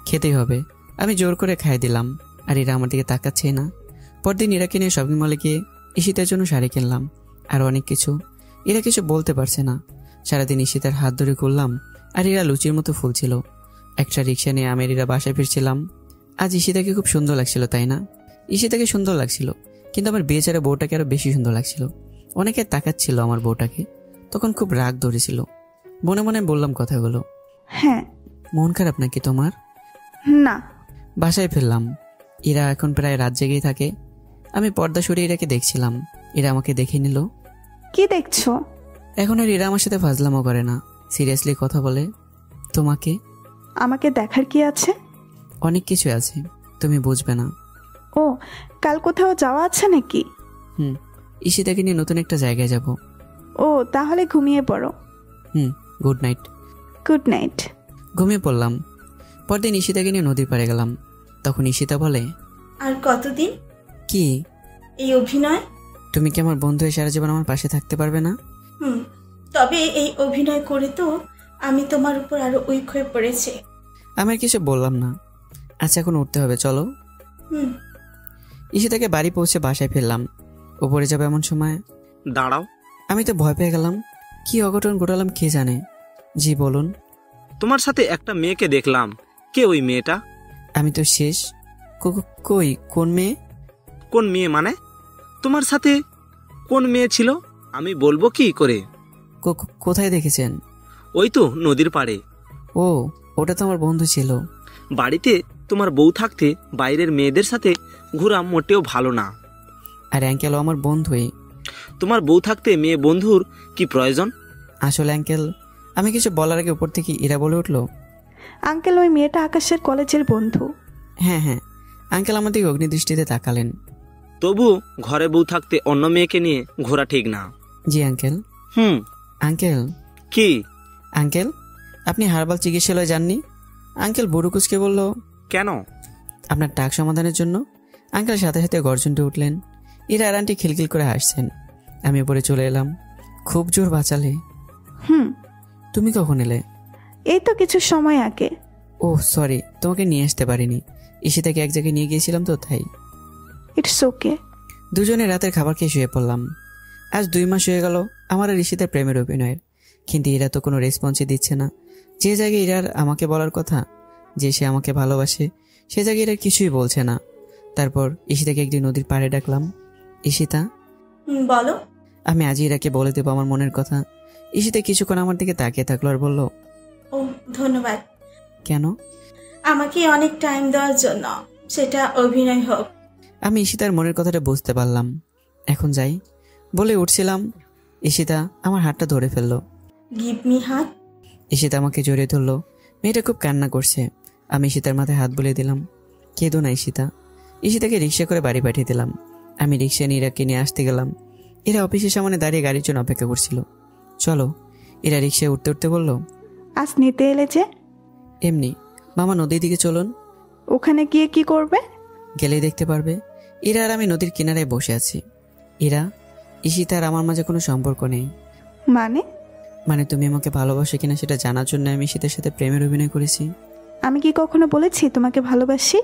খেতেই হবে। আমি জোর করে খাইয়ে দিলাম। আর ইরা আমার দিকে তাকাচ্ছে না। পরদিন ইরাকে নিয়ে শপিং মলে গিয়ে ঈশিতার জন্য শাড়ি কিনলাম আর অনেক কিছু। এরা কিছু বলতে পারছে না। সারাদিন ঈশিতার হাত ধরে ঘুরলাম আর এরা লুচির মতো ফুলছিল। একটা রিক্সা নিয়ে আমি এরা বাসায় ফিরছিলাম। আজ ঈশিতাকে খুব সুন্দর লাগছিল, তাই না? ঈশিতাকে সুন্দর লাগছিল, কিন্তু আমার বেচারা বউটাকে আরো বেশি সুন্দর লাগছিল। অনেকে তাকাচ্ছিল আমার বউটাকে। তখন খুব রাগ ধরেছিল। মনে মনে বললাম কথাগুলো। হ্যাঁ। মন খারাপ নাকি তোমার? না। বাসায় ফিরলাম। এরা এখন প্রায় রাত জেগেই থাকে। আমি পর্দা সরিয়ে এরাকে দেখছিলাম। এরা আমাকে দেখে নিল। কি দেখছো? এখন আর এরা আমার সাথে ফাজলামো করে না, সিরিয়াসলি কথা বলে। তোমাকে? আমাকে দেখার কি আছে? অনেক কিছু আছে, তুমি বুঝবে না। ও কাল কোথাও যাওয়া আছে নাকি? ঈশিতাকে নিয়ে নতুন একটা জায়গায় যাব। ও তাহলে ঘুমিয়ে পড়ো। Good night. Good night. ঘুমিয়ে পড়লাম। পরদিন ঈশিতাকে নিয়ে নদীর পাড়ে গেলাম। তখন ঈশিতা বলে, আর কতদিন কি এই অভিনয়? তুমি কি আমার বন্ধু হয়ে সারা জীবন আমার পাশে থাকতে পারবে না? তবে এই অভিনয় করে তো আমি তোমার উপর আরো উইক হয়ে পড়েছি। আমি আর কিছু বললাম না। আচ্ছা এখন উঠতে হবে, চলো। ঈশিতাকে বাড়ি পৌঁছে বাসায় ফিরলাম। উপরে যাবে এমন সময় দাঁড়াও। আমি তো ভয় পেয়ে গেলাম। কি অঘটন ঘটালাম কে জানে। জি বলুন। তোমার সাথে একটা মেয়েকে দেখলাম, কে ওই মেয়েটা? আমি তো শেষ। কই কোন মেয়ে? কোন মেয়ে মানে? তোমার সাথে কোন মেয়ে ছিল আমি বলবো কি করে? কোথায় দেখেছেন? ওই তো নদীর পাড়ে। ও ওটা তো আমার বন্ধু ছিল। বাড়িতে তোমার বউ থাকতে বাইরের মেয়েদের সাথে ঘোরা মোটেও ভালো না। আর অ্যাঙ্কেল আমার বন্ধুই। তোমার বউ থাকতে মেয়ে বন্ধুর কি প্রয়োজন? আসলে অ্যাঙ্কেল, আমি কিছু বলার আগে উপর থেকে ইরা বলে উঠলো, আঙ্কেল ওই মেয়েটা আকাশের কলেজের বন্ধু। হ্যাঁ হ্যাঁ। আঙ্কেল আমার দিকে অগ্নিদৃষ্টিতে তাকালেন। তবু ঘরে বউ থাকতে অন্য মেয়েকে নিয়ে ঘোরা ঠিক না। জি আঙ্কেল। আঙ্কেল। কি আঙ্কেল, আপনি হার্বাল চিকিৎসালয়ে যাননি? আঙ্কেল বুড়ুকুচকে বলল। কেন? আপনার টাক সমাধানের জন্য। আঙ্কেল সাথে সাথে গর্জনটে উঠলেন। এরা আরানটি খিলখিল করে হাসছেন। আমি উপরে চলে এলাম। খুব জোর বাঁচালে। তুমি কখন এলে? এই তো কিছু সময় আগে। ও সরি, তোমাকে নিয়ে আসতে পারিনি। ঈশিতাকে এক জায়গায় নিয়ে গিয়েছিলাম তো তাই। It's okay. দুজনে রাতের খাবার খেয়ে শুয়ে পড়লাম। আজ 2 মাস হয়ে গেল আমার আর ঈশিতার প্রেমের অভিনয়ের, কিন্তু এরা তো কোনো রেসপন্সই দিচ্ছে না। যে জায়গায় এরার আমাকে বলার কথা যে সে আমাকে ভালোবাসে, সে জায়গায় এরা কিছুই বলছে না। তারপর ঈশিতাকে একদিন নদীর পাড়ে ডাকলাম। ঈশিতা, বলো। আমি আজই ইরাকে বলে দেবো আমার মনের কথা। ঈশিতা কিছুক্ষণ আমার দিকে তাকিয়ে থাকলো আর বলল, ও ধন্যবাদ কেন? আমাকে অনেক টাইম দেওয়ার জন্য, সেটা অভিনয় হোক। আমি ঈশিতার মনের কথাটা বুঝতে পারলাম। এখন যাই বলে উঠছিলাম, ঈশিতা আমার হাতটা ধরে ফেললো। গিভ মি হাত। ঈশিতা আমাকে জড়িয়ে ধরলো। মেয়েটা খুব কান্না করছে। আমি ঈশিতার মাথায় হাত বুলিয়ে দিলাম। কেঁদো না ঈশিতা। ঈশিতাকে রিক্সা করে বাড়ি পাঠিয়ে দিলাম। আমি রিক্সা নিয়ে ইরাকে নিয়ে আসতে গেলাম। এরা অফিসের সামনে দাঁড়িয়ে গাড়ির জন্য অপেক্ষা করছিল। চলো। এরা রিক্সায় উঠতে উঠতে বলল, আজ নিতে এলে যে? এমনি। মামা নদীর দিকে চলুন। ওখানে গিয়ে কি করবে? গেলেই দেখতে পারবে। এরা আর আমি নদীর কিনারায় বসে আছি। এরা, ঈশিতা আর আমার মাঝে কোনো সম্পর্ক নেই। মানে তুমি আমাকে ভালোবাসো কিনা সেটা জানার জন্য আমি ঈশিতার সাথে প্রেমের অভিনয় করেছি। আমি কি কখনো বলেছি তোমাকে ভালোবাসি?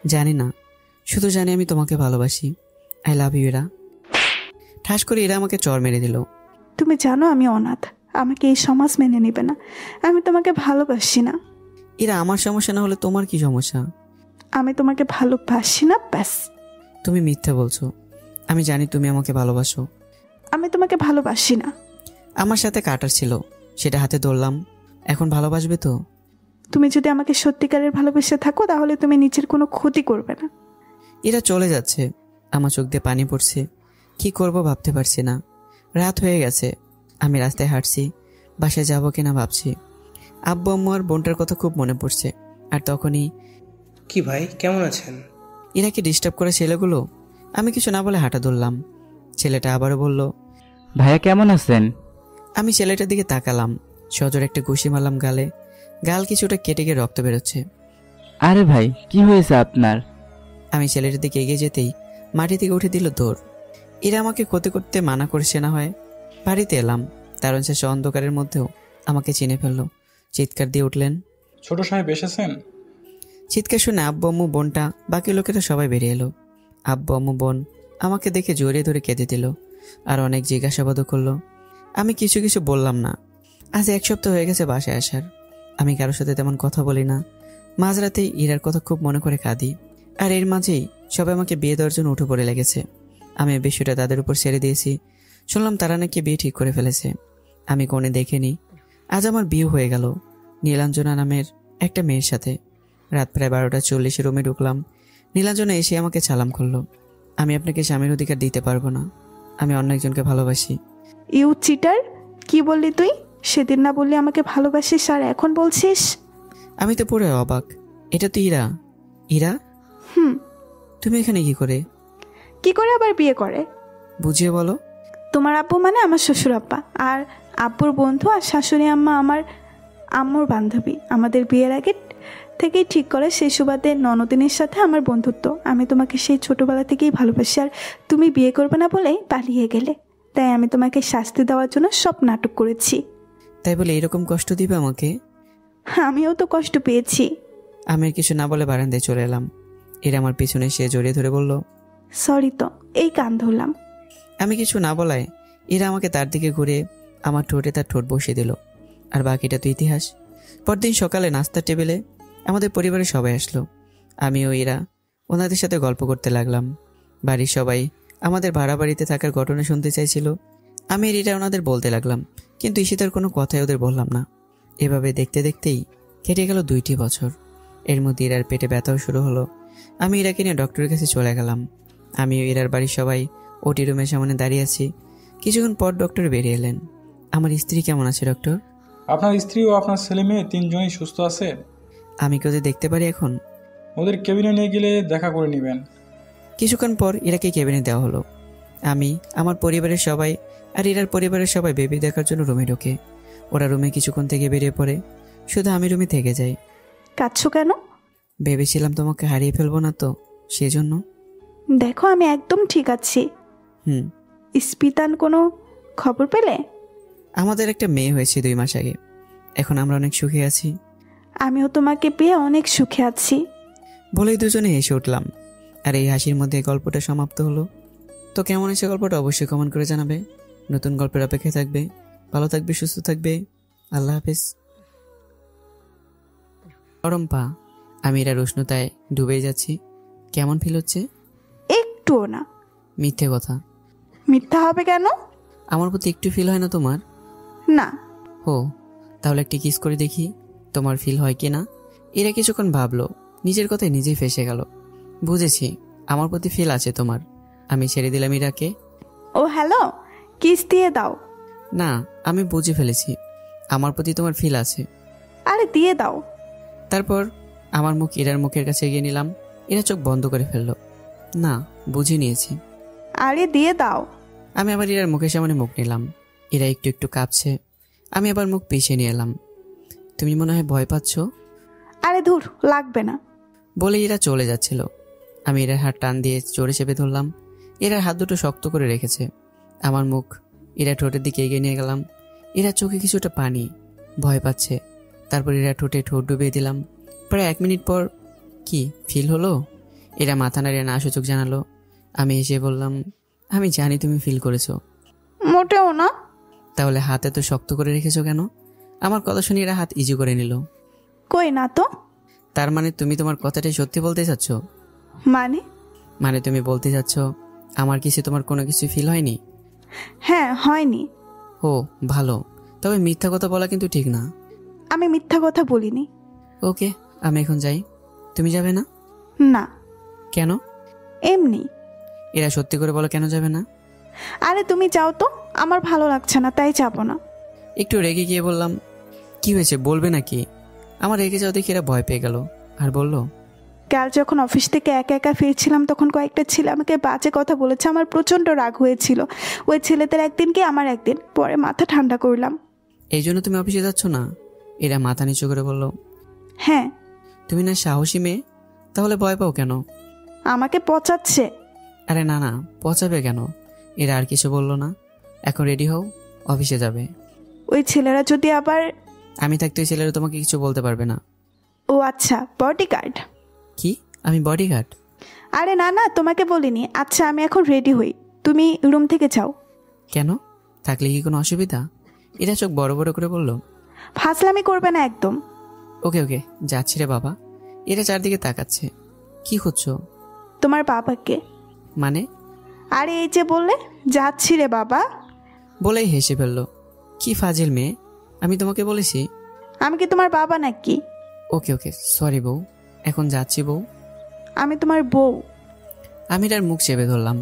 জানি না, শুধু জানি আমি তোমাকে ভালোবাসি। I love you. এরা ঠাস করে এরা আমাকে চড় মেরে দিল। তুমি জানো আমি অনাথ, আমাকে এই সমাজ মেনে নেবে না। আমি তোমাকে ভালোবাসি না। এরা আমার সমস্যা না হলে তোমার কি সমস্যা? আমি তোমাকে ভালোবাসি না, ব্যাস। তুমি মিথ্যা বলছো। আমি জানি তুমি আমাকে ভালোবাসো। আমি তোমাকে ভালোবাসি না। আমার সাথে কাটার ছিল, সেটা হাতে ধরলাম। এখন ভালোবাসবে তো? তুমি যদি আমাকে সত্যিকারের ভালোবেসে থাকো তাহলে তুমি নিজের কোনো ক্ষতি করবে না। এরা চলে যাচ্ছে। আমার চোখ দিয়ে পানি পড়ছে। কি করব ভাবতে পারছি না। রাত হয়ে গেছে। আমি রাস্তায় হাঁটছি, বাসায় যাবো কিনা ভাবছি। আব্বু আম্মু আর বোনটার কথা খুব মনে পড়ছে। আর তখনই, কি ভাই, কেমন আছেন? এনাকে ডিস্টার্ব করে ছেলেগুলো। আমি কিছু না বলে হাঁটা ধরলাম। ছেলেটা আবারও বলল, ভাইয়া কেমন আছেন? আমি ছেলেটার দিকে তাকালাম। সজোর একটা ঘুষি মারলাম গালে। গাল কিছুটা কেটে গিয়ে রক্ত বেরোচ্ছে। আরে ভাই, কি হয়েছে আপনার? আমি ছেলেটার দিকে এগিয়ে যেতেই মাটি থেকে উঠে দিল দৌড়। এরা আমাকে ক্ষতি করতে মানা করছে না হয়। বাড়িতে এলাম। দারুণ শেষে অন্ধকারের মধ্যেও আমাকে চিনে ফেললো। চিৎকার দিয়ে উঠলেন, ছোট সাহেব এসেছেন? চিৎকার শুনে আব্বু আম্মু বোনটা বাকি লোকেরা সবাই বেরিয়ে এলো। আব্বু আম্মু বোন আমাকে দেখে জড়িয়ে ধরে কেঁদে দিল আর অনেক জিজ্ঞাসাবাদও করলো। আমি কিছু কিছু বললাম না। আজ 1 সপ্তাহ হয়ে গেছে বাসায় আসার। আমি কারোর সাথে তেমন কথা বলি না। মাঝরাতেই ইরার কথা খুব মনে করে কাঁদি। আর এর মাঝেই সবাই আমাকে বিয়ে দেওয়ার জন্য উঠে পড়ে লেগেছে। আমি বিষয়টা তাদের উপর ছেড়ে দিয়েছি। শুনলাম তারা নাকি বিয়ে ঠিক করে ফেলেছে। আমি কোণে দেখিনি। আজ আমার বিয়ে হয়ে গেল নীলাঞ্জনা নামের একটা মেয়ের সাথে। রাত প্রায় 12:40 রুমে ঢুকলাম। নীলাঞ্জনা এসে আমাকে সালাম করলো। আমি আপনাকে স্বামীর অধিকার দিতে পারবো না। আমি অন্য একজনকে ভালোবাসি। ইউ চিটার, কি বললি তুই? সেদিন না বললি আমাকে ভালোবাসিস আর এখন বলছিস? আমি তো পুরো অবাক। এটা তো ইরা। ইরা, তুমি এখানে কি করে? কি করে আবার বিয়ে করে? বুঝিয়ে বলো। তোমার আব্বু মানে আমার শ্বশুর আব্বা, আর আব্বুর বন্ধু আর শাশুড়ি আম্মা আমার আম্মুর বান্ধবী। আমাদের বিয়ের আগে থেকেই ঠিক করে সেই সুবাদে ননদিনীর সাথে আমার বন্ধুত্ব। আমি তোমাকে সেই ছোটবেলা থেকেই ভালোবাসি, আর তুমি বিয়ে করবে না বলেই পালিয়ে গেলে। তাই আমি তোমাকে শাস্তি দেওয়ার জন্য সব নাটক করেছি। তাই বলে এরকম কষ্ট দিবে আমাকে? আমিও তো কষ্ট পেয়েছি। আমি আর কিছু না বলে বারান্দায় চলে এলাম। এরা আমার পিছনে সে জড়িয়ে ধরে বলল, সরি তো, এই কান ধরলাম। আমি কিছু না বলায় এরা আমাকে তার দিকে ঘুরে আমার ঠোঁটে তার ঠোঁট বসিয়ে দিল। আর বাকিটা তো ইতিহাস। পরদিন সকালে নাস্তার টেবিলে আমাদের পরিবারের সবাই আসলো। আমি ও এরা ওনাদের সাথে গল্প করতে লাগলাম। বাড়ির সবাই আমাদের ভাড়া বাড়িতে থাকার ঘটনা শুনতে চাইছিল। আমি আর এরা ওনাদের বলতে লাগলাম, কিন্তু ঈশিতার কোনো কথাই ওদের বললাম না। এভাবে দেখতে দেখতেই কেটে গেল 2টি বছর। এর মধ্যে ইরার পেটে ব্যথাও শুরু হলো। আমি ইরাকে নিয়ে ডক্টরের কাছে চলে গেলাম। আমি ও ইরার বাড়ির সবাই ওটি রুমের সামনে দাঁড়িয়ে আছি। কিছুক্ষণ পর ডক্টর বেরিয়ে এলেন। আমার স্ত্রী কেমন আছে ডক্টর? আপনার স্ত্রী ও আপনার ছেলে মেয়ে 3জনই সুস্থ আছে। আমি কি ওদের দেখতে পারি এখন? ওদের কেবিনে নিয়ে গেলে দেখা করে নেবেন। কিছুক্ষণ পর ইরাকে কেবিনে দেওয়া হলো। আমি, আমার পরিবারের সবাই আর ইরার পরিবারের সবাই বেবি দেখার জন্য রুমে ঢোকে। ওরা রুমে কিছুক্ষণ থেকে বেরিয়ে পড়ে। শুধু আমি রুমে থেকে যাই। কাঁদছো কেন? ভেবেছিলাম তোমাকে হারিয়ে ফেলবো না তো, সেজন্য। দেখো আমি একদম ঠিক আছি। স্পিতান কোনো খবর পেলে? আমাদের একটা মেয়ে হয়েছে 2 মাস আগে। এখন আমরা অনেক সুখে আছি। আমিও তোমাকে পেয়ে অনেক সুখে আছি। বলেই দুজনে হেসে উঠলাম। আর এই হাসির মধ্যে গল্পটা সমাপ্ত হলো। তো কেমন হয়েছে গল্পটা অবশ্যই কমেন্ট করে জানাবে। নতুন গল্পের অপেক্ষায় থাকবে। ভালো থাকবে, সুস্থ থাকবে। আল্লাহ হাফেজ। গরম পা। আমি এরা উষ্ণতায় ডুবে যাচ্ছি। কেমন ফিল হচ্ছে? একটুও না। মিথ্যে কথা। মিথ্যা হবে কেন? আমার প্রতি একটু ফিল হয় না তোমার? না। ও, তাহলে একটি কিস করে দেখি তোমার ফিল হয় কি না। এরা কিছুক্ষণ ভাবলো, নিজের কথায় নিজেই ফেসে গেল। বুঝেছি, আমার প্রতি ফিল আছে তোমার। আমি ছেড়ে দিলাম ইরাকে। ও হ্যালো, কিস দিয়ে দাও। না, আমি বুঝে ফেলেছি আমার প্রতি তোমার ফিল আছে। আরে দিয়ে দাও। তারপর আমার মুখ ইরার মুখের কাছে এগিয়ে নিলাম। এরা চোখ বন্ধ করে ফেললো। না, বুঝে নিয়েছি। আরে দিয়ে দাও। আমি আবার ইরার মুখের সামনে মুখ নিলাম। এরা একটু একটু কাঁপছে। আমি আবার মুখ পিছিয়ে নিয়ে এলাম। তুমি মনে হয় ভয় পাচ্ছ। আরে ধুর, লাগবে না। বলে এরা চলে যাচ্ছিল। আমি এরার হাত টান দিয়ে জোরে চেপে ধরলাম। এরার হাত দুটো শক্ত করে রেখেছে। আমার মুখ এরা ঠোঁটের দিকে এগিয়ে নিয়ে গেলাম। এরা চোখে কিছুটা পানি, ভয় পাচ্ছে। তারপর এরা ঠোঁটে ঠোঁট ডুবিয়ে দিলাম। প্রায় 1 মিনিট পর, কি ফিল হলো? এরা মাথা নাড়িয়ে না সূচক জানালো। আমি এসে বললাম, আমি জানি তুমি ফিল করেছো। মোটেও না। তাহলে হাত এত শক্ত করে রেখেছো কেন? আমার কথা শুনে এরা হাত ইজি করে নিল। কই না তো। তার মানে তুমি তোমার কথাটাই সত্যি বলতে চাচ্ছ? মানে তুমি বলতে চাচ্ছ আমার কিছু তোমার কোনো কিছু ফিল হয়নি? হ্যাঁ, হয়নি। ও ভালো, তবে মিথ্যা কথা বলা কিন্তু ঠিক না। আমি মিথ্যা কথা বলিনি। ওকে, আমি এখন যাই। তুমি যাবে না? না। কেন? এমনি। এরা সত্যি করে বলো, কেন যাবে না? আরে তুমি যাও তো, আমার ভালো লাগছে না, তাই যাবো না। একটু রেগে গিয়ে বললাম, কি হয়েছে বলবে নাকি? আমার রেগে যাও দেখে এরা ভয় পেয়ে গেল আর বলল, কাল যখন অফিস থেকে একা একা ফিরছিলাম তখন কয়েকটা ছেলে আমাকে বাজে কথা বলেছে। আমার প্রচণ্ড রাগ হয়েছিল। ওই ছেলেদের একদিন কি আমার একদিন। পরে মাথা ঠান্ডা করলাম। এই জন্য তুমি অফিসে যাচ্ছ না? এরা মাথা নিচু করে বলল, হ্যাঁ। তুমি না সাহসী মেয়ে, তাহলে ভয় পাও কেন? আমাকে পচাচ্ছে। আরে না না, পচাবে কেন? এরা আর কিছু বললো না। এখন রেডি হও, অফিসে যাবে। ওই ছেলেরা যদি আবার। আমি থাকতে ওই ছেলেরা তোমাকে কিছু বলতে পারবে না। ও আচ্ছা, বডিগার্ড। কি? আমি বডিগার্ড? আরে না না, তোমাকে বলিনি। আচ্ছা, আমি এখন রেডি হই, তুমি রুম থেকে যাও। কেন? থাকলে কি কোনো অসুবিধা? এরা চোখ বড় বড় করে বলল, ফাজলামি করবে না একদম। ওকে ওকে, যাচ্ছি রে বাবা। এরা চারদিকে তাকাচ্ছে। কি খুঁজছো? তোমার বাবাকে। মানে? আরে এই যে বললে যাচ্ছি রে বাবা, বলেই হেসে ফেললো। কি ফাজিল মেয়ে, আমি তোমাকে বলেছি? আমি কি তোমার বাবা নাকি? ওকে ওকে, সরি বউ, এখন যাচ্ছি বউ। আমি তোমার বউ। আমি এর মুখ চেপে ধরলাম।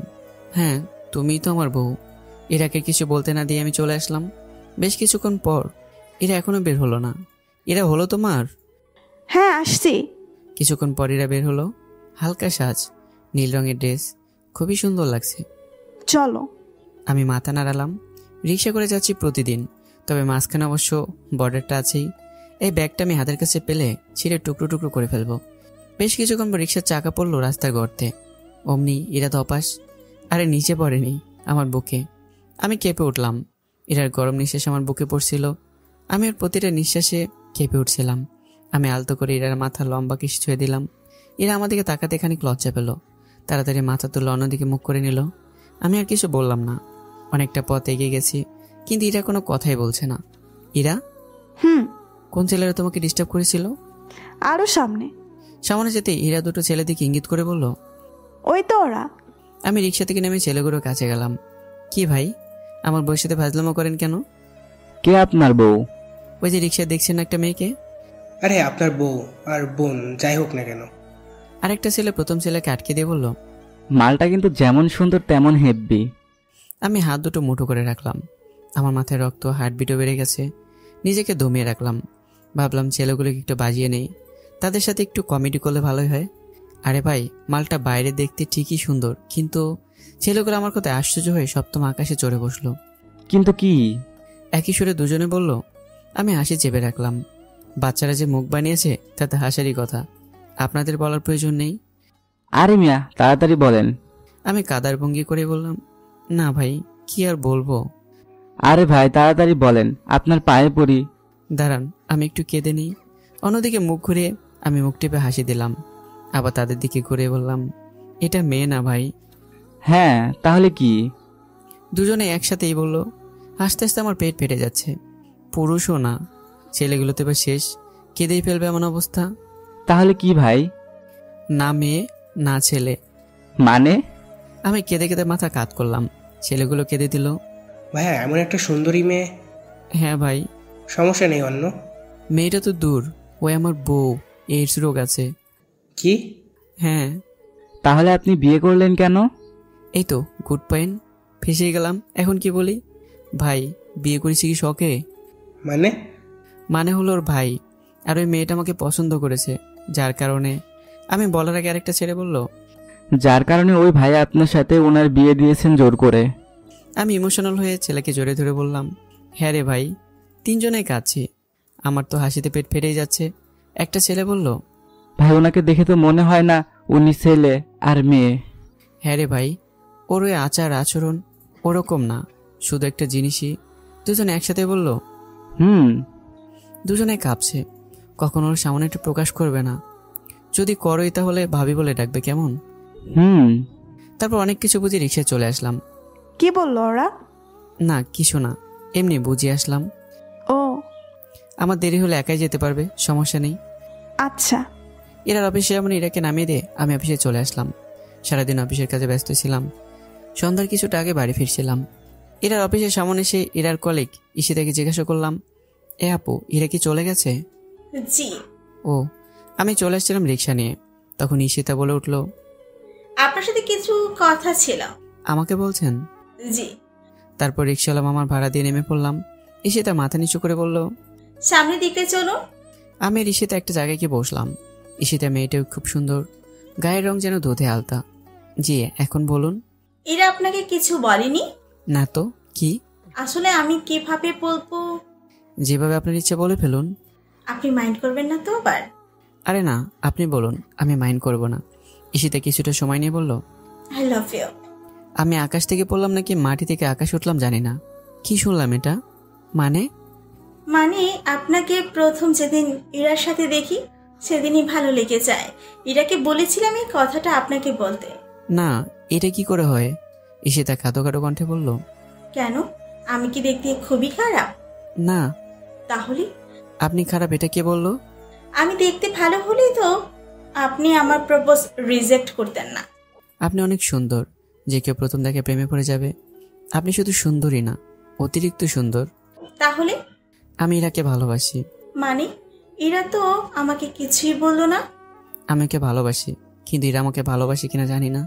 হ্যাঁ, তুমিই তো আমার বউ। এরাকে কিছু বলতে না দিয়ে আমি চলে আসলাম। বেশ কিছুক্ষণ পর এরা এখনো বের হলো না। এরা হলো তোমার? হ্যাঁ, আসছি। কিছুক্ষণ পর এরা বের হলো। হালকা সাজ, নীল রঙের ড্রেস, খুবই সুন্দর লাগছে। চলো। আমি মাথা নাড়ালাম। রিক্সা করে যাচ্ছি প্রতিদিন, তবে মাঝখানে অবশ্য বর্ডারটা আছেই। এই ব্যাগটা আমি হাতের কাছে পেলে ছিঁড়ে টুকরো টুকরো করে ফেলবো। বেশ কিছুক্ষণ পর রিক্সার চাকা পড়লো রাস্তার গর্তে। অমনি এরা ধপাস, আরে নিচে পড়েনি, আমার বুকে। আমি কেঁপে উঠলাম। এরার গরম নিঃশ্বাস আমার বুকে পড়ছিল। আমি ওর প্রতিটা নিঃশ্বাসে কেঁপে উঠছিলাম। আমি আলতো করে এরার মাথা লম্বা কিস ছুঁয়ে দিলাম। এরা আমার দিকে তাকাতে খানিক লজ্জা পেল। তাড়াতাড়ি মাথা তুলে অন্যদিকে মুখ করে নিল। আমি আর কিছু বললাম না। অনেকটা পথ এগিয়ে গেছি, কিন্তু এরা কোনো কথাই বলছে না। এরা? কোন ছেলেরা তোমাকে ডিস্টার্ব করেছিল? আরো সামনে। সামনে যেতে এরা দুটো ছেলে দিকে ইঙ্গিত করে বলল, ওই তো ওরা। আমি রিক্সা থেকে নেমে ছেলেগুলোর কাছে গেলাম। কি ভাই, আমার বউয়ের সাথে ফাজলামো করেন কেন? কে আপনার বউ? ওই যে রিক্সা দেখছেন একটা মেয়েকে। আরে আপনার বউ আর বোন যাই হোক না কেন। আরেকটা ছেলে প্রথম ছেলেকে আটকে দিয়ে বলল, মালটা কিন্তু যেমন সুন্দর তেমন হেব্বি। আমি হাত দুটো মুঠো করে রাখলাম। আমার মাথায় রক্ত, হার্টবিটও বেড়ে গেছে। নিজেকে দমিয়ে রাখলাম। ভাবলাম ছেলেগুলোকে একটু বাজিয়ে নেই, তাদের সাথে একটু কমেডি করলে ভালোই হয়। আরে ভাই, মালটা বাইরে দেখতে ঠিকই সুন্দর, কিন্তু ছেলেগুলো আমার কথায় আশ্চর্য হয়ে সপ্তম আকাশে চড়ে বসলো। কিন্তু কি? একই সুরে দুজনে বলল। আমি হাসি চেপে রাখলাম। বাচ্চারা যে মুখ বানিয়েছে তাতে হাসারই কথা, আপনাদের বলার প্রয়োজন নেই। আরে মিয়া, তাড়াতাড়ি বলেন। আমি কাদার ভঙ্গি করে বললাম, না ভাই, কি আর বলবো। আরে ভাই তাড়াতাড়ি বলেন, আপনার পায়ে পড়ি। দাঁড়ান, আমি একটু কেঁদে নিই। অন্যদিকে মুখ ঘুরে আমি মুখ টিপে হাসি দিলাম। আবার তাদের দিকে ঘুরে বললাম, এটা মেয়ে না ভাই। হ্যাঁ, তাহলে কি? দুজনে একসাথেই বলল। হাসতে হাসতে আমার পেট ফেটে যাচ্ছে। পুরুষও না, ছেলেগুলোতে এবার শেষ, কেঁদেই ফেলবে এমন অবস্থা। তাহলে কি ভাই? না মেয়ে, না ছেলে। মানে? আমি কেঁদে কেঁদে মাথা কাত করলাম। ছেলেগুলো কেঁদে দিল। ভাইয়া এমন একটা সুন্দরী মেয়ে। হ্যাঁ ভাই। সমস্যা নেই অন্য। মেয়েটা তো দূর, ওই আমার বউ, এইডস রোগ আছে। কি? হ্যাঁ। তাহলে আপনি বিয়ে করলেন কেন? এই তো গুড পয়েন্ট, ফেসে গেলাম। এখন কি বলি? ভাই, বিয়ে করেছি কি শখে? মানে হলো ওর ভাই আর ওই মেয়েটা আমাকে পছন্দ করেছে, যার কারণে। আমি বলার আগে আরেকটা ছেলে বলল, যার কারণে ওই ভাই আপনার সাথে ওনার বিয়ে দিয়েছেন জোর করে। আমি ইমোশনাল হয়ে ছেলেকে জড়িয়ে ধরে বললাম, হ্যাঁ রে ভাই, তিনজনেই কাঁদছি, আমার তো হাসিতে পেট ফেটেই যাচ্ছে। একটা ছেলে বলল, ভাই ওনাকে দেখে তো মনে হয় না উনি ছেলে আর মেয়ে। হ্যাঁ রে ভাই, ওর ওই আচার আচরণ ওরকম না, শুধু একটা জিনিসই। দুজনে একসাথে বলল, দুজনে কাঁপছে। কখনো ওর সামনে একটু প্রকাশ করবে না, যদি করোই তাহলে ভাবি বলে ডাকবে, কেমন? তারপর অনেক কিছু বুঝে রিক্সায় চলে আসলাম। কি বললো ওরা? না কিছু না, এমনি বুঝিয়ে আসলাম। ও, আমার দেরি হলে একাই যেতে পারবে, সমস্যা নেই। আচ্ছা। এরার অফিসে আমার ইরাকে নামিয়ে দিয়ে আমি অফিসে চলে আসলাম। সারাদিন অফিসের কাজে ব্যস্ত ছিলাম। সন্ধ্যার কিছুটা আগে বাড়ি ফিরছিলাম। ইরার অফিসের সামনে এসে ইরার কলিগ ঈশিতাকে জিজ্ঞাসা করলাম, এ আপু, ইরা কি চলে গেছে? জি। ও, আমি চলে আসছিলাম রিক্সা নিয়ে, তখন ঈশিতা বলে উঠল, আপনার সাথে কিছু কথা ছিল। আমাকে বলছেন? জি। তারপর রিক্সাওয়ালা মামার ভাড়া দিয়ে নেমে পড়লাম। ঈশিতা মাথা নিচু করে বলল, সামনের দিকে চলো। আমি ঈশিতা একটা জায়গায় গিয়ে বসলাম। ঈশিতা মেয়েটাও খুব সুন্দর, গায়ের রং যেন দুধে আলতা। জি, এখন বলুন। এরা আপনাকে কিছু বলেনি? না তো, কি? আসলে আমি কিভাবে বলবো? যেভাবে আপনার ইচ্ছে বলে ফেলুন। আপনি মাইন্ড করবেন না তো আবার? আরে না, আপনি বলুন, আমি মাইন্ড করব না। ঈশিতা কিছুটা সময় নিয়ে বলল, আই লাভ ইউ। আমি আকাশ থেকে পড়লাম নাকি মাটি থেকে আকাশ উঠলাম জানি না, কি শুনলাম এটা? মানে আপনাকে প্রথম যেদিন ইরার সাথে দেখি সেদিনই ভালো লেগে যায়। ইরাকে বলেছিলাম এই কথাটা আপনাকে বলতে। না, এটা কি করে হয়? ঈশিতা খাটো খাটো কণ্ঠে বলল, কেন? আমি কি দেখতে খুবই খারাপ? না। তাহলে? আপনি খারাপ এটা কে বলল? আমি দেখতে ভালো হলেই তো আপনি আমার প্রপোজ রিজেক্ট করতেন না। আপনি অনেক সুন্দর, যে কেউ প্রথম দেখে প্রেমে পড়ে যাবে। আপনি শুধু সুন্দরই না, অতিরিক্ত সুন্দর। তাহলে? আমি ইরাকে ভালোবাসি। ইরা তো আমাকে কিছুই বললো না। আমি ওকে ভালোবাসি, কিন্তু ইরা আমাকে ভালোবাসি কিনা জানি না।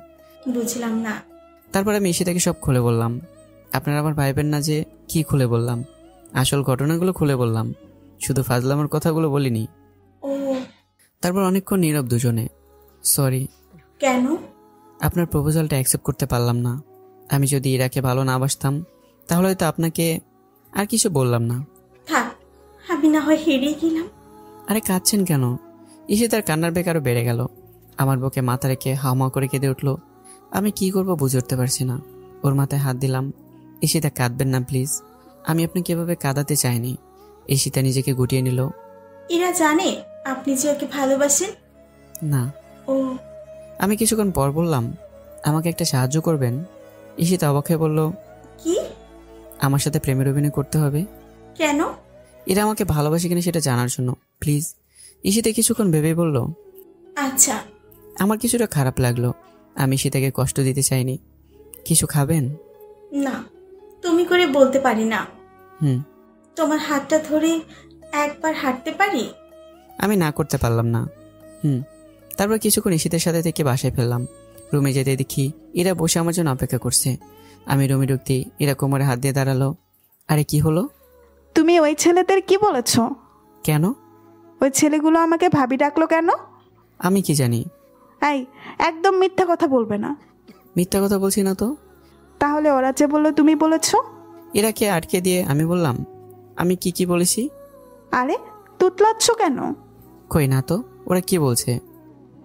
বুঝলাম না। তারপর আমি ঈশিতাকে সব খুলে বললাম। আপনারা আবার ভাইবেন না যে কি খুলে বললাম, আসল ঘটনাগুলো খুলে বললাম, শুধু ফাজলামার কথাগুলো বলিনি। ও। তারপর অনেকক্ষণ নীরব দুজনে। সরি। কেন? আপনার প্রপোজালটা অ্যাকসেপ্ট করতে পারলাম না। আমি যদি ইরাকে ভালো না বাসতাম তাহলে হয়তো আপনাকে আর কিছু বললাম না। থাক, আমি না হয় হেরে গেলাম। আরে কাঁদছেন কেন? ঈশিতার কান্নার বেগ আরো বেড়ে গেল। আমার বুকে মাথা রেখে হাওয়া করে কেঁদে উঠলো। আমি কি করব বুঝে উঠতে পারছি না। ওর মাথায় হাত দিলাম। ঈশিতা, কাঁদবেন না প্লিজ, আমি আপনাকে এভাবে কাঁদাতে চাইনি। ঈশিতা নিজেকে গুটিয়ে নিল। ইরা জানে আপনি যে ওকে ভালোবাসেন? না। ও। আমি কিছুক্ষণ পর বললাম, আমাকে একটা সাহায্য করবেন? ঈশিতা অবাক হয়ে বলল, কি? আমার সাথে প্রেমের অভিনয় করতে হবে। কেন? এরা আমাকে ভালোবাসে কিনা সেটা জানার জন্য, প্লিজ। ঈশিতা কিছুক্ষণ ভেবে বলল, আচ্ছা। আমার কিছুটা খারাপ লাগলো, আমি ঈশিতাকে কষ্ট দিতে চাইনি। কিছু খাবেন? না, তুমি করে বলতে পারি না। তোমার হাতটা ধরে একবার হাঁটতে পারি? আমি না করতে পারলাম না। তারপর কিছুক্ষণ ঈশিতার সাথে থেকে বাসায় ফেললাম। রুমে যেতে দেখি এরা বসে আমার জন্য অপেক্ষা করছে। আমি রুমে ঢুকতেই এরা কোমরে হাত দিয়ে দাঁড়ালো। আরে কি হলো? তুমি ওই ছেলেদের কি বলেছো? কেন? ওই ছেলেগুলো আমাকে ভাবি ডাকলো কেন? আমি কি জানি? এই, একদম মিথ্যা কথা বলবে না। মিথ্যা কথা বলছি না তো। তাহলে ওরা যে বললো তুমি বলেছো? এরাকে আটকে দিয়ে আমি বললাম, আমি কি বলেছি? আরে তুতলাচ্ছ কেন? কই না তো, ওরা কি বলছে?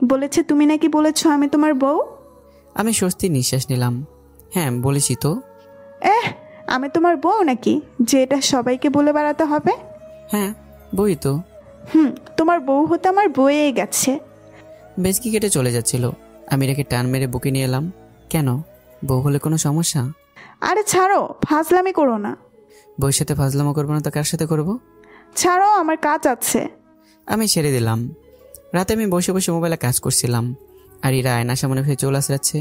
বলেছে তুমি নাকি বলেছো আমি তোমার বউ। আমি স্বস্তির নিঃশ্বাস নিলাম। হ্যাঁ বলেছি তো। আমি তোমার বউ নাকি যে এটা সবাইকে বলে বেড়াতে হবে? হ্যাঁ বই তো। তোমার বউ হতে আমার বয়ে গেছে। বেজকি কেটে চলে যাচ্ছিল, আমি এটাকে টান মেরে বুকে নিয়ে এলাম। কেন, বউ হলে কোনো সমস্যা? আরে ছাড়ো, ফাজলামি করো না। বউয়ের সাথে ফাজলামো করবো না তো কার সাথে করবো? ছাড়ো, আমার কাজ আছে। আমি ছেড়ে দিলাম। রাতে আমি বসে বসে মোবাইলে কাজ করছিলাম। আর ইরা আয়নার সামনে ফিরে চোল আঁচড়াচ্ছে।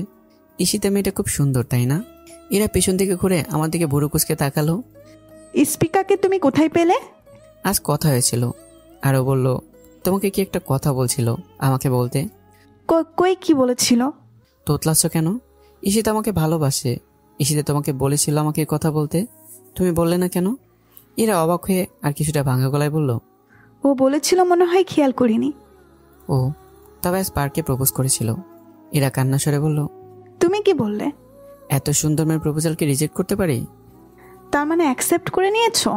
ঈশিতা মেয়েটা খুব সুন্দর, তাই না? ইরা পেছন থেকে ঘুরে আমার দিকে ভুরু কুচকে তাকালো। স্পিকাকে তুমি কোথায় পেলে? আজ কথা হয়েছিল, আরও বলল তোমাকে কি একটা কথা বলছিল আমাকে বলতে। কই কি বলেছিল? তোতলাচ্ছ কেন? ঈশিতা আমাকে ভালোবাসে। ঈশিতা তোমাকে বলেছিল আমাকে কথা বলতে, তুমি বললে না কেন? এরা অবাক হয়ে আর কিছুটা ভাঙা গলায় বলল, ও বলেছিল মনে হয়, খেয়াল করিনি। ও তবে আজ পার্কে প্রপোজ করেছিল। এরা কান্না স্বরে বলল, তুমি কি বললে? এত সুন্দর মেয়ের প্রপোজালকে রিজেক্ট করতে পারি? তার মানে অ্যাকসেপ্ট করে নিয়েছো?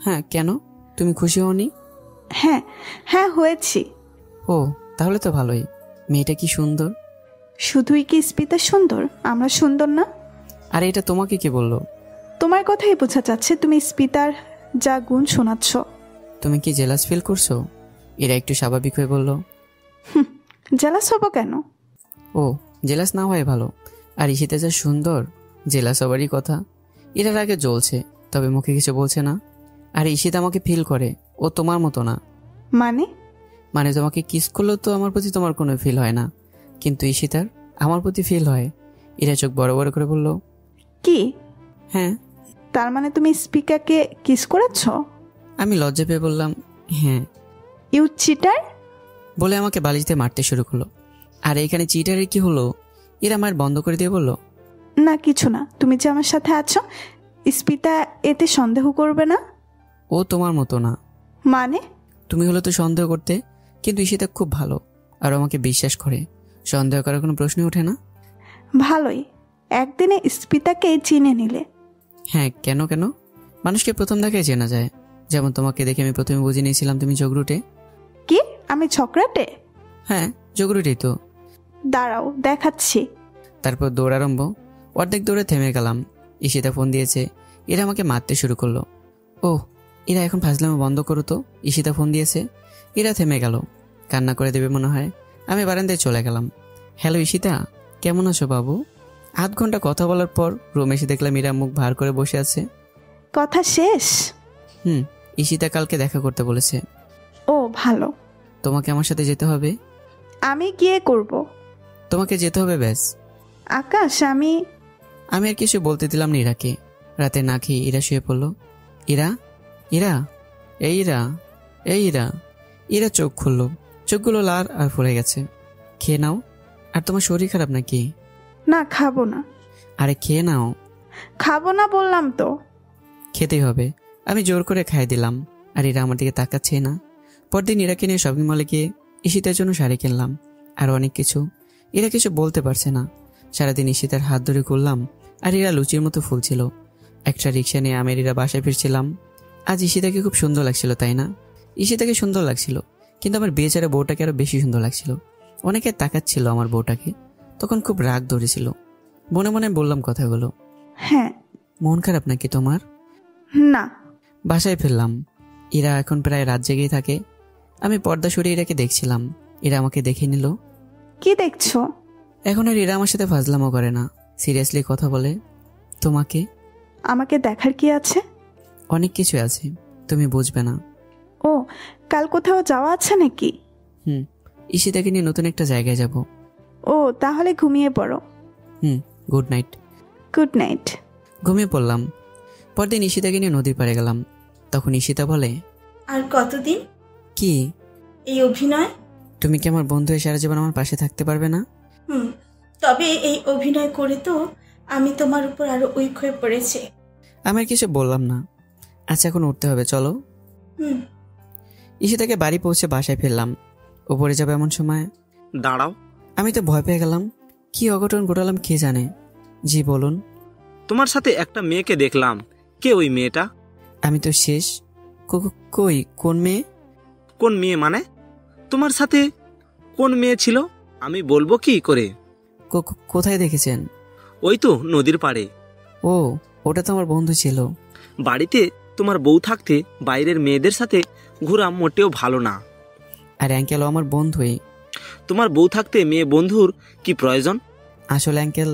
হ্যাঁ, কেন? তুমি খুশি হওনি? হ্যাঁ হ্যাঁ হয়েছি। ও তাহলে তো ভালোই। মেয়েটা কি সুন্দর! শুধুই কি স্পিতা সুন্দর, আমরা সুন্দর না? আর এটা তোমাকে কি বললো? তোমার কথাই বোঝা যাচ্ছে তুমি স্পিতার যা গুণ শোনাচ্ছ। তুমি কি জেলাস ফিল করছো? এরা একটু স্বাভাবিক হয়ে বলল, জেলাস হবো কেন? ও জেলাস না হয় ভালো। আর ঈশিতা যা সুন্দর, জেলাস হবারই কথা। এরার আগে জ্বলছে, তবে মুখে কিছু বলছে না। আর ঈশিতা আমাকে ফিল করে, ও তোমার মতো না। মানে তোমাকে কিস করলেও তো আমার প্রতি তোমার কোনো ফিল হয় না, কিন্তু ঈশিতার আমার প্রতি ফিল হয়। এরা চোখ বড় বড় করে বলল, কি? হ্যাঁ। তার মানে তুমি স্পিকারকে কিস করেছ? আমি লজ্জা পেয়ে বললাম, হ্যাঁ। You cheater! বলে আমাকে বালিশ দিয়ে মারতে শুরু করলো। আর এখানে চিটারের কি হলো? এরা মার বন্ধ করে দিয়ে বলল, না কিছু না, তুমি যে আমার সাথে আছো স্পিতা এতে সন্দেহ করবে না। ও তোমার মতো না। মানে? তুমি হলো তো সন্দেহ করতে, কিন্তু ঈশিতা খুব ভালো আর আমাকে বিশ্বাস করে, সন্দেহ করার কোনো প্রশ্নই ওঠে না। ভালোই, একদিনে স্পিতাকে চিনে নিলে। হ্যাঁ, কেন কেন? মানুষকে প্রথম দেখায় চেনা যায়। যেমন তোমাকে দেখে আমি প্রথমে বুঝে নিয়েছিলাম তুমি জগরুটে। কি? আমি ঝগড়াটে? হ্যাঁ, জগরুটেই তো। দাঁড়াও দেখাচ্ছি। তারপর দৌড় আরম্ভ। অর্ধেক দৌড়ে থেমে গেলাম। ঈশিতা ফোন দিয়েছে। এরা আমাকে মারতে শুরু করলো। ও এরা এখন ফাজলামো বন্ধ করো তো, ঈশিতা ফোন দিয়েছে। এরা থেমে গেল, কান্না করে দেবে মনে হয়। আমি বারান্দায় চলে গেলাম। হ্যালো ঈশিতা, কেমন আছো বাবু? আধ ঘন্টা কথা বলার পর রুমে এসে দেখলাম ইরা মুখ ভার করে বসে আছে। কথা শেষ? ঈশিতা কালকে দেখা করতে বলেছে। ও ভালো। তোমাকে আমার সাথে যেতে হবে। আমি গিয়ে করব? তোমাকে যেতে হবে ব্যাস। আকাশ আমি আর কিছু বলতে দিলাম না ইরাকে। রাতে না খেয়ে ইরা শুয়ে পড়লো। ইরা ইরা এই ইরা এই ইরা। ইরা চোখ খুললো, চোখগুলো লাল আর ফুলে গেছে। খেয়ে নাও। আর তোমার শরীর খারাপ নাকি? না খাবো না। আরে খেয়ে নাও। খাবো না বললাম তো। খেতেই হবে। আমি জোর করে খাইয়ে দিলাম। আর ইরা আমার দিকে তাকাচ্ছে না। পরদিন ইরাকে নিয়ে শপিং মলে গিয়ে ঈশিতার জন্য শাড়ি কিনলাম আর অনেক কিছু। এরা কিছু বলতে পারছে না। সারাদিন ঈশিতার হাত ধরে ঘুরলাম আর এরা লুচির মতো ফুলছিল। একটা রিক্সা নিয়ে আমি এরা বাসায় ফিরছিলাম। আজ ঈশিতাকে খুব সুন্দর লাগছিল, তাই না? ঈশিতাকে সুন্দর লাগছিল, কিন্তু আমার বেচারা বউটাকে আরো বেশি সুন্দর লাগছিল। অনেকে তাকাচ্ছিল আমার বউটাকে। তখন খুব রাগ ধরেছিল। মনে মনে বললাম কথাগুলো। হ্যাঁ। মন খারাপ নাকি তোমার? না। বাসায় ফিরলাম। এরা এখন প্রায় রাত জেগেই থাকে। আমি পর্দা সরিয়ে এরাকে দেখছিলাম। এরা আমাকে দেখে নিল। কি দেখছো? এখন আর এরা আমার সাথে ফাজলামো করে না, সিরিয়াসলি কথা বলে। তোমাকে? আমাকে দেখার কি আছে? অনেক কিছু আছে, তুমি বুঝবে না। ও কাল কোথাও যাওয়া আছে নাকি? ঈশিতাকে নিয়ে নতুন একটা জায়গায় যাব। ও তাহলে ঘুমিয়ে পড়ো। Good night. Good night. ঘুমিয়ে পড়লাম। পরদিন ঈশিতাকে নিয়ে নদীর পাড়ে গেলাম। তখন ঈশিতা বলে, আর কতদিন কি এই অভিনয়? তুমি কি আমার বন্ধু হয়ে সারা জীবন আমার পাশে থাকতে পারবে না? তবে এই অভিনয় করে তো আমি তোমার উপর আরো উইক হয়ে পড়েছি। আমি কিছু বললাম না। আচ্ছা এখন উঠতে হবে, চলো। ঈশিতাকে বাড়ি পৌঁছে বাসায় ফিরলাম। উপরে যাবে এমন সময় দাঁড়াও। আমি তো ভয় পেয়ে গেলাম। কি অঘটন ঘটালাম কে জানে। জি বলুন। তোমার সাথে একটা মেয়েকে দেখলাম, কে ওই মেয়েটা? আমি তো শেষ। কই কোন মেয়ে? কোন মেয়ে মানে? তোমার সাথে কোন মেয়ে ছিল আমি বলবো কি করে? কোথায় দেখেছেন? ওই তো নদীর পাড়ে। ও ওটা তো আমার বন্ধু ছিল। বাড়িতে তোমার বউ থাকতে বাইরের মেয়েদের সাথে ঘোরা মোটেও ভালো না। আর অ্যাঙ্কেল আমার বন্ধুই। তোমার বউ থাকতে মেয়ে বন্ধুর কি প্রয়োজন? আসলে অ্যাঙ্কেল,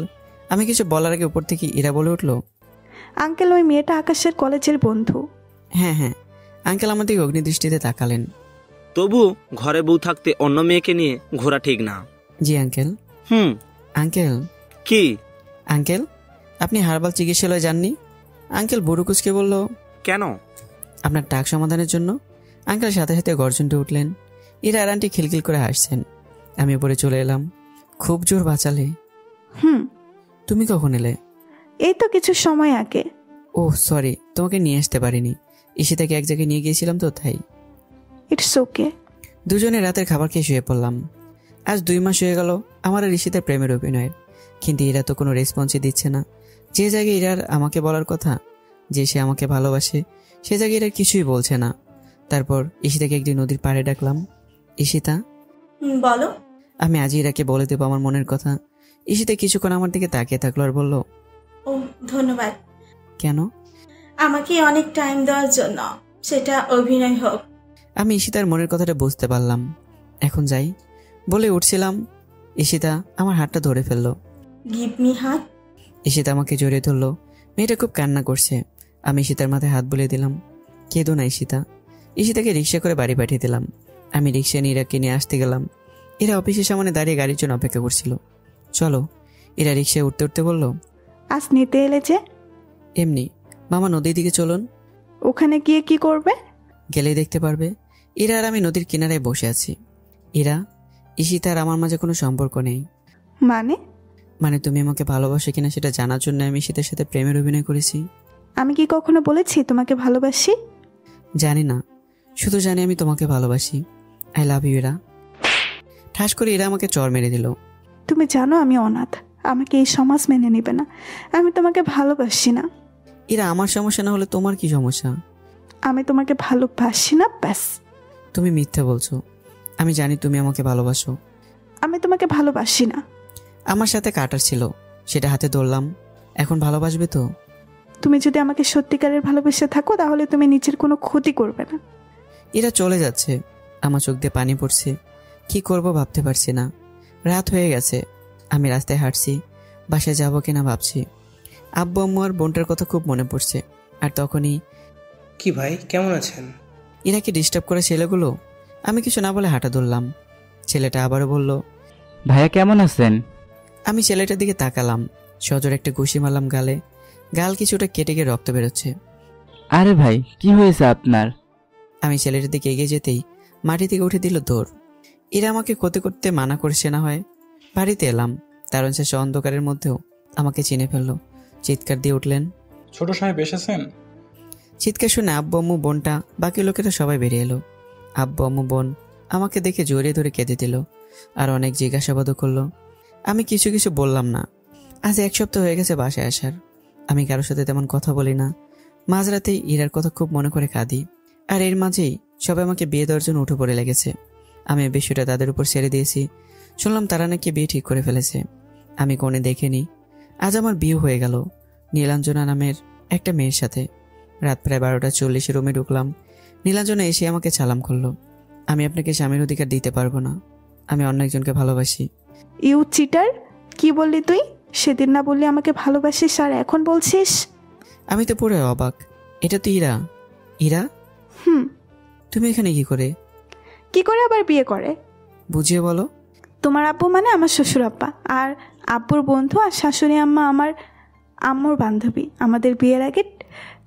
আমি কিছু বলার আগে উপর থেকে ইরা বলে উঠলো, আঙ্কেল ওই মেয়েটা আকাশের কলেজের বন্ধু। হ্যাঁ হ্যাঁ। আঙ্কেল আমার দিকে অগ্নিদৃষ্টিতে তাকালেন। তবু ঘরে বউ থাকতে অন্য মেয়েকে নিয়ে ঘোরা ঠিক না। জি আঙ্কেল। হুম। আঙ্কেল। কি? আঙ্কেল, আপনি হার্বাল চিকিৎসালয়ে যাননি? আঙ্কেল বুড়ুকুচকে বলল। কেন? আপনার টাক সমাধানের জন্য। আঙ্কেল সাথে সাথে গর্জনটে উঠলেন। ইরা আর আন্টি খিলখিল করে হাসছেন। আমি উপরে চলে এলাম। খুব জোর বাঁচালে। তুমি কখন এলে? এই তো কিছু সময় আগে। ওহ সরি, তোমাকে নিয়ে আসতে পারিনি। ঈশিতাকে এক জায়গায় নিয়ে গিয়েছিলাম তো তাই। It's okay. দুজনে রাতের খাবার খেয়ে শুয়ে পড়লাম। আজ 2 মাস হয়ে গেল আমার আর ঈশিতার প্রেমের অভিনয়ের, কিন্তু এরা তো কোনো রেসপন্সই দিচ্ছে না। যে জায়গায় ইরার আমাকে বলার কথা যে সে আমাকে ভালোবাসে, সে জায়গায় এরা কিছুই বলছে না। তারপর ঈশিতাকে একদিন নদীর পাড়ে ডাকলাম। ঈশিতা, বলো। আমি আজই ইরাকে বলে দেবো আমার মনের কথা। ঈশিতা কিছুক্ষণ আমার দিকে তাকিয়ে থাকলো আর বলল, ও ধন্যবাদ। কেন? আমাকে অনেক টাইম দেওয়ার জন্য, সেটা অভিনয় হোক। আমি ঈশিতার মনের কথাটা বুঝতে পারলাম। এখন যাই বলে উঠছিলাম, ঈশিতা আমার হাতটা ধরে ফেললো। গিভ মি হাত। ঈশিতা আমাকে জড়িয়ে ধরলো। মেয়েটা খুব কান্না করছে। আমি ঈশিতার মাথায় হাত বুলিয়ে দিলাম। কেঁদো না ঈশিতা। ঈশিতাকে রিক্সা করে বাড়ি পাঠিয়ে দিলাম। আমি রিক্সা নিয়ে ইরাকে নিয়ে আসতে গেলাম। এরা অফিসের সামনে দাঁড়িয়ে গাড়ির জন্য অপেক্ষা করছিল। চলো। এরা রিক্সায় উঠতে উঠতে বলল, আজ নিতে এলে যে? এমনি। মামা নদীর দিকে চলুন। ওখানে গিয়ে কি করবে? গেলেই দেখতে পারবে। এরা আর আমি নদীর কিনারায় বসে আছি। এরা, ঈশিতা আর আমার মাঝে কোনো সম্পর্ক নেই। মানে তুমি আমাকে ভালোবাসো কিনা সেটা জানার জন্য আমি ঈশিতার সাথে প্রেমের অভিনয় করেছি। আমি কি কখনো বলেছি তোমাকে ভালোবাসি? জানি না, শুধু জানি আমি তোমাকে ভালোবাসি। I love you. এরা ঠাস করে এরা আমাকে চর মেরে দিল। তুমি জানো আমি অনাথ, আমাকে এই সমাজ মেনে নেবে না। আমি তোমাকে ভালোবাসি না। এরা আমার সমস্যা না হলে তোমার কি সমস্যা? আমি তোমাকে ভালোবাসি না, ব্যাস। তুমি মিথ্যা বলছো। আমি জানি তুমি আমাকে ভালোবাসো। আমি তোমাকে ভালোবাসি না। আমার সাথে কাটার ছিল, সেটা হাতে ধরলাম। এখন ভালোবাসবে তো? তুমি যদি আমাকে সত্যিকারের ভালোবেসে থাকো তাহলে তুমি নিজের কোনো ক্ষতি করবে না। এরা চলে যাচ্ছে। আমার চোখ দিয়ে পানি পড়ছে। কি করব ভাবতে পারছি না। রাত হয়ে গেছে। আমি রাস্তায় হাঁটছি, বাসায় যাবো কিনা ভাবছি। আব্বু আম্মু আর বোনটার কথা খুব মনে পড়ছে। আর তখনই, কি ভাই, কেমন আছেন? এনাকে ডিস্টার্ব করে ছেলেগুলো। আমি কিছু না বলে হাঁটা ধরলাম। ছেলেটা আবারও বলল, ভাইয়া কেমন আছেন? আমি ছেলেটার দিকে তাকালাম। সজোর একটা ঘুষি মারলাম গালে। গাল কিছুটা কেটে গিয়ে রক্ত বেরোচ্ছে। আরে ভাই, কি হয়েছে আপনার? আমি ছেলেটার দিকে এগিয়ে যেতেই মাটি থেকে উঠে দিল দৌড়। এরা আমাকে ক্ষতি করতে মানা করছে না হয়। বাড়িতে এলাম। দারুণ শেষে অন্ধকারের মধ্যেও আমাকে চিনে ফেললো। চিৎকার দিয়ে উঠলেন, ছোট সাহেব এসেছেন? চিৎকার শুনে আব্বু আম্মু বোনটা বাকি লোকেরা সবাই বেরিয়ে এলো। আব্বু আম্মু বোন আমাকে দেখে জড়িয়ে ধরে কেঁদে দিল আর অনেক জিজ্ঞাসাবাদও করলো। আমি কিছু কিছু বললাম না। আজ 1 সপ্তাহ হয়ে গেছে বাসায় আসার। আমি কারোর সাথে তেমন কথা বলি না। মাঝরাতেই ইরার কথা খুব মনে করে কাঁদি। আর এর মাঝেই সবাই আমাকে বিয়ে দেওয়ার জন্য উঠে পড়ে লেগেছে। আমি বিষয়টা তাদের উপর ছেড়ে দিয়েছি। শুনলাম তারা নাকি বিয়ে ঠিক করে ফেলেছে। আমি কোণে দেখিনি। আজ আমার বিয়ে হয়ে গেল নীলাঞ্জনা নামের একটা মেয়ের সাথে। রাত প্রায় 12:40 রুমে ঢুকলাম। নীলাঞ্জনা এসে আমাকে সালাম করলো। আমি আপনাকে স্বামীর অধিকার দিতে পারবো না। আমি অন্য একজনকে ভালোবাসি। ইউ চিটার, কি বললি তুই? সেদিন না বললি আমাকে ভালোবাসিস আর এখন বলছিস? আমি তো পুরো অবাক। এটা তো ইরা। ইরা, তুমি এখানে কি করে? কি করে আবার বিয়ে করে? বুঝিয়ে বলো। তোমার আব্বু মানে আমার শ্বশুর আব্বা, আর আব্বুর বন্ধু আর শাশুড়ি আম্মা আমার আম্মুর বান্ধবী। আমাদের বিয়ের আগে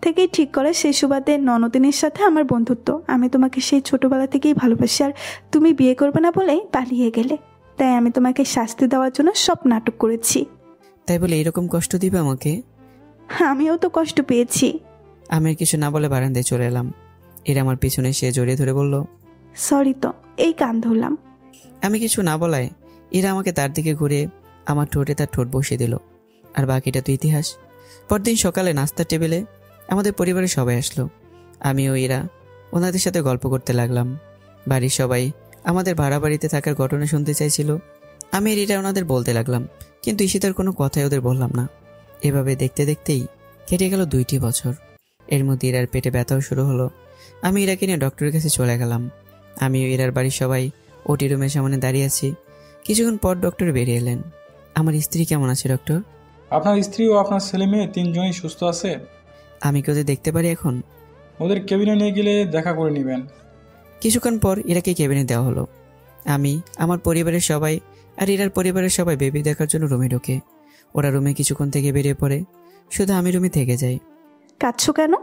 থেকেই ঠিক করে সেই সুবাদে ননদিনীর সাথে আমার বন্ধুত্ব। আমি তোমাকে সেই ছোটবেলা থেকেই ভালোবাসি, আর তুমি বিয়ে করবে না বলেই পালিয়ে গেলে। তাই আমি তোমাকে শাস্তি দেওয়ার জন্য সব নাটক করেছি। তাই বলে এরকম কষ্ট দিবে আমাকে? আমিও তো কষ্ট পেয়েছি। আমি কিছু না বলে বারান্দায় চলে এলাম। এরা আমার পিছনে সে জড়িয়ে ধরে বলল, সরি তো, এই কান ধরলাম। আমি কিছু না বলায় এরা আমাকে তার দিকে ঘুরে আমার ঠোঁটে তার ঠোঁট বসিয়ে দিল। আর বাকিটা তো ইতিহাস। পরদিন সকালে নাস্তার টেবিলে আমাদের পরিবারের সবাই আসলো। আমি ও এরা ওনাদের সাথে গল্প করতে লাগলাম। বাড়ির সবাই আমাদের ভাড়া বাড়িতে থাকার ঘটনা শুনতে চাইছিল। আমি আর এরা ওনাদের বলতে লাগলাম, কিন্তু ঈশিতার কোনো কথাই ওদের বললাম না। এভাবে দেখতে দেখতেই কেটে গেল 2টি বছর। এর মধ্যে ইরার পেটে ব্যথাও শুরু হলো। আমি ইরাকে নিয়ে ডক্টরের কাছে চলে গেলাম। আমি ও ইরার বাড়ির সবাই ওটি রুমের সামনে দাঁড়িয়ে আছি। কিছুক্ষণ পর ডক্টর বেরিয়ে এলেন। আমার স্ত্রী কেমন আছে ডক্টর? আপনার স্ত্রী ও আপনার ছেলে মেয়ে 3জনই সুস্থ আছে। আমি কি ওদের দেখতে পারি এখন? ওদের কেবিনে নিয়ে গেলে দেখা করে নেবেন। কিছুক্ষণ পর ইরাকে কেবিনে দেওয়া হলো। আমি, আমার পরিবারের সবাই আর ইরার পরিবারের সবাই বেবি দেখার জন্য রুমে ঢোকে। ওরা রুমে কিছুক্ষণ থেকে বেরিয়ে পড়ে, শুধু আমি রুমে থেকে যাই। কাঁদছো কেন?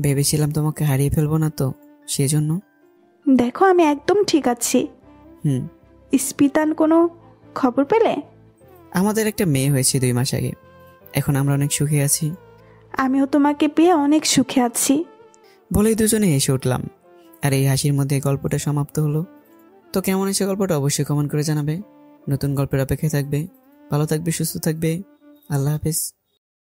ভেবেছিলাম তোমাকে হারিয়ে ফেলবো না তো, সেজন্য। দেখো আমি একদম ঠিক আছি। হুম। স্পিতান কোনো খবর পেলে? আমাদের একটা মেয়ে হয়েছে 2 মাস আগে। এখন আমরা অনেক সুখে আছি। আমিও তোমাকে পেয়ে অনেক সুখে আছি। বলেই দুজনে হেসে উঠলাম। আর এই হাসির মধ্যে গল্পটা সমাপ্ত হলো। তো কেমন হয়েছে গল্পটা অবশ্যই কমেন্ট করে জানাবে। নতুন গল্পের অপেক্ষায় থাকবে। ভালো থাকবে, সুস্থ থাকবে। আল্লাহ হাফেজ।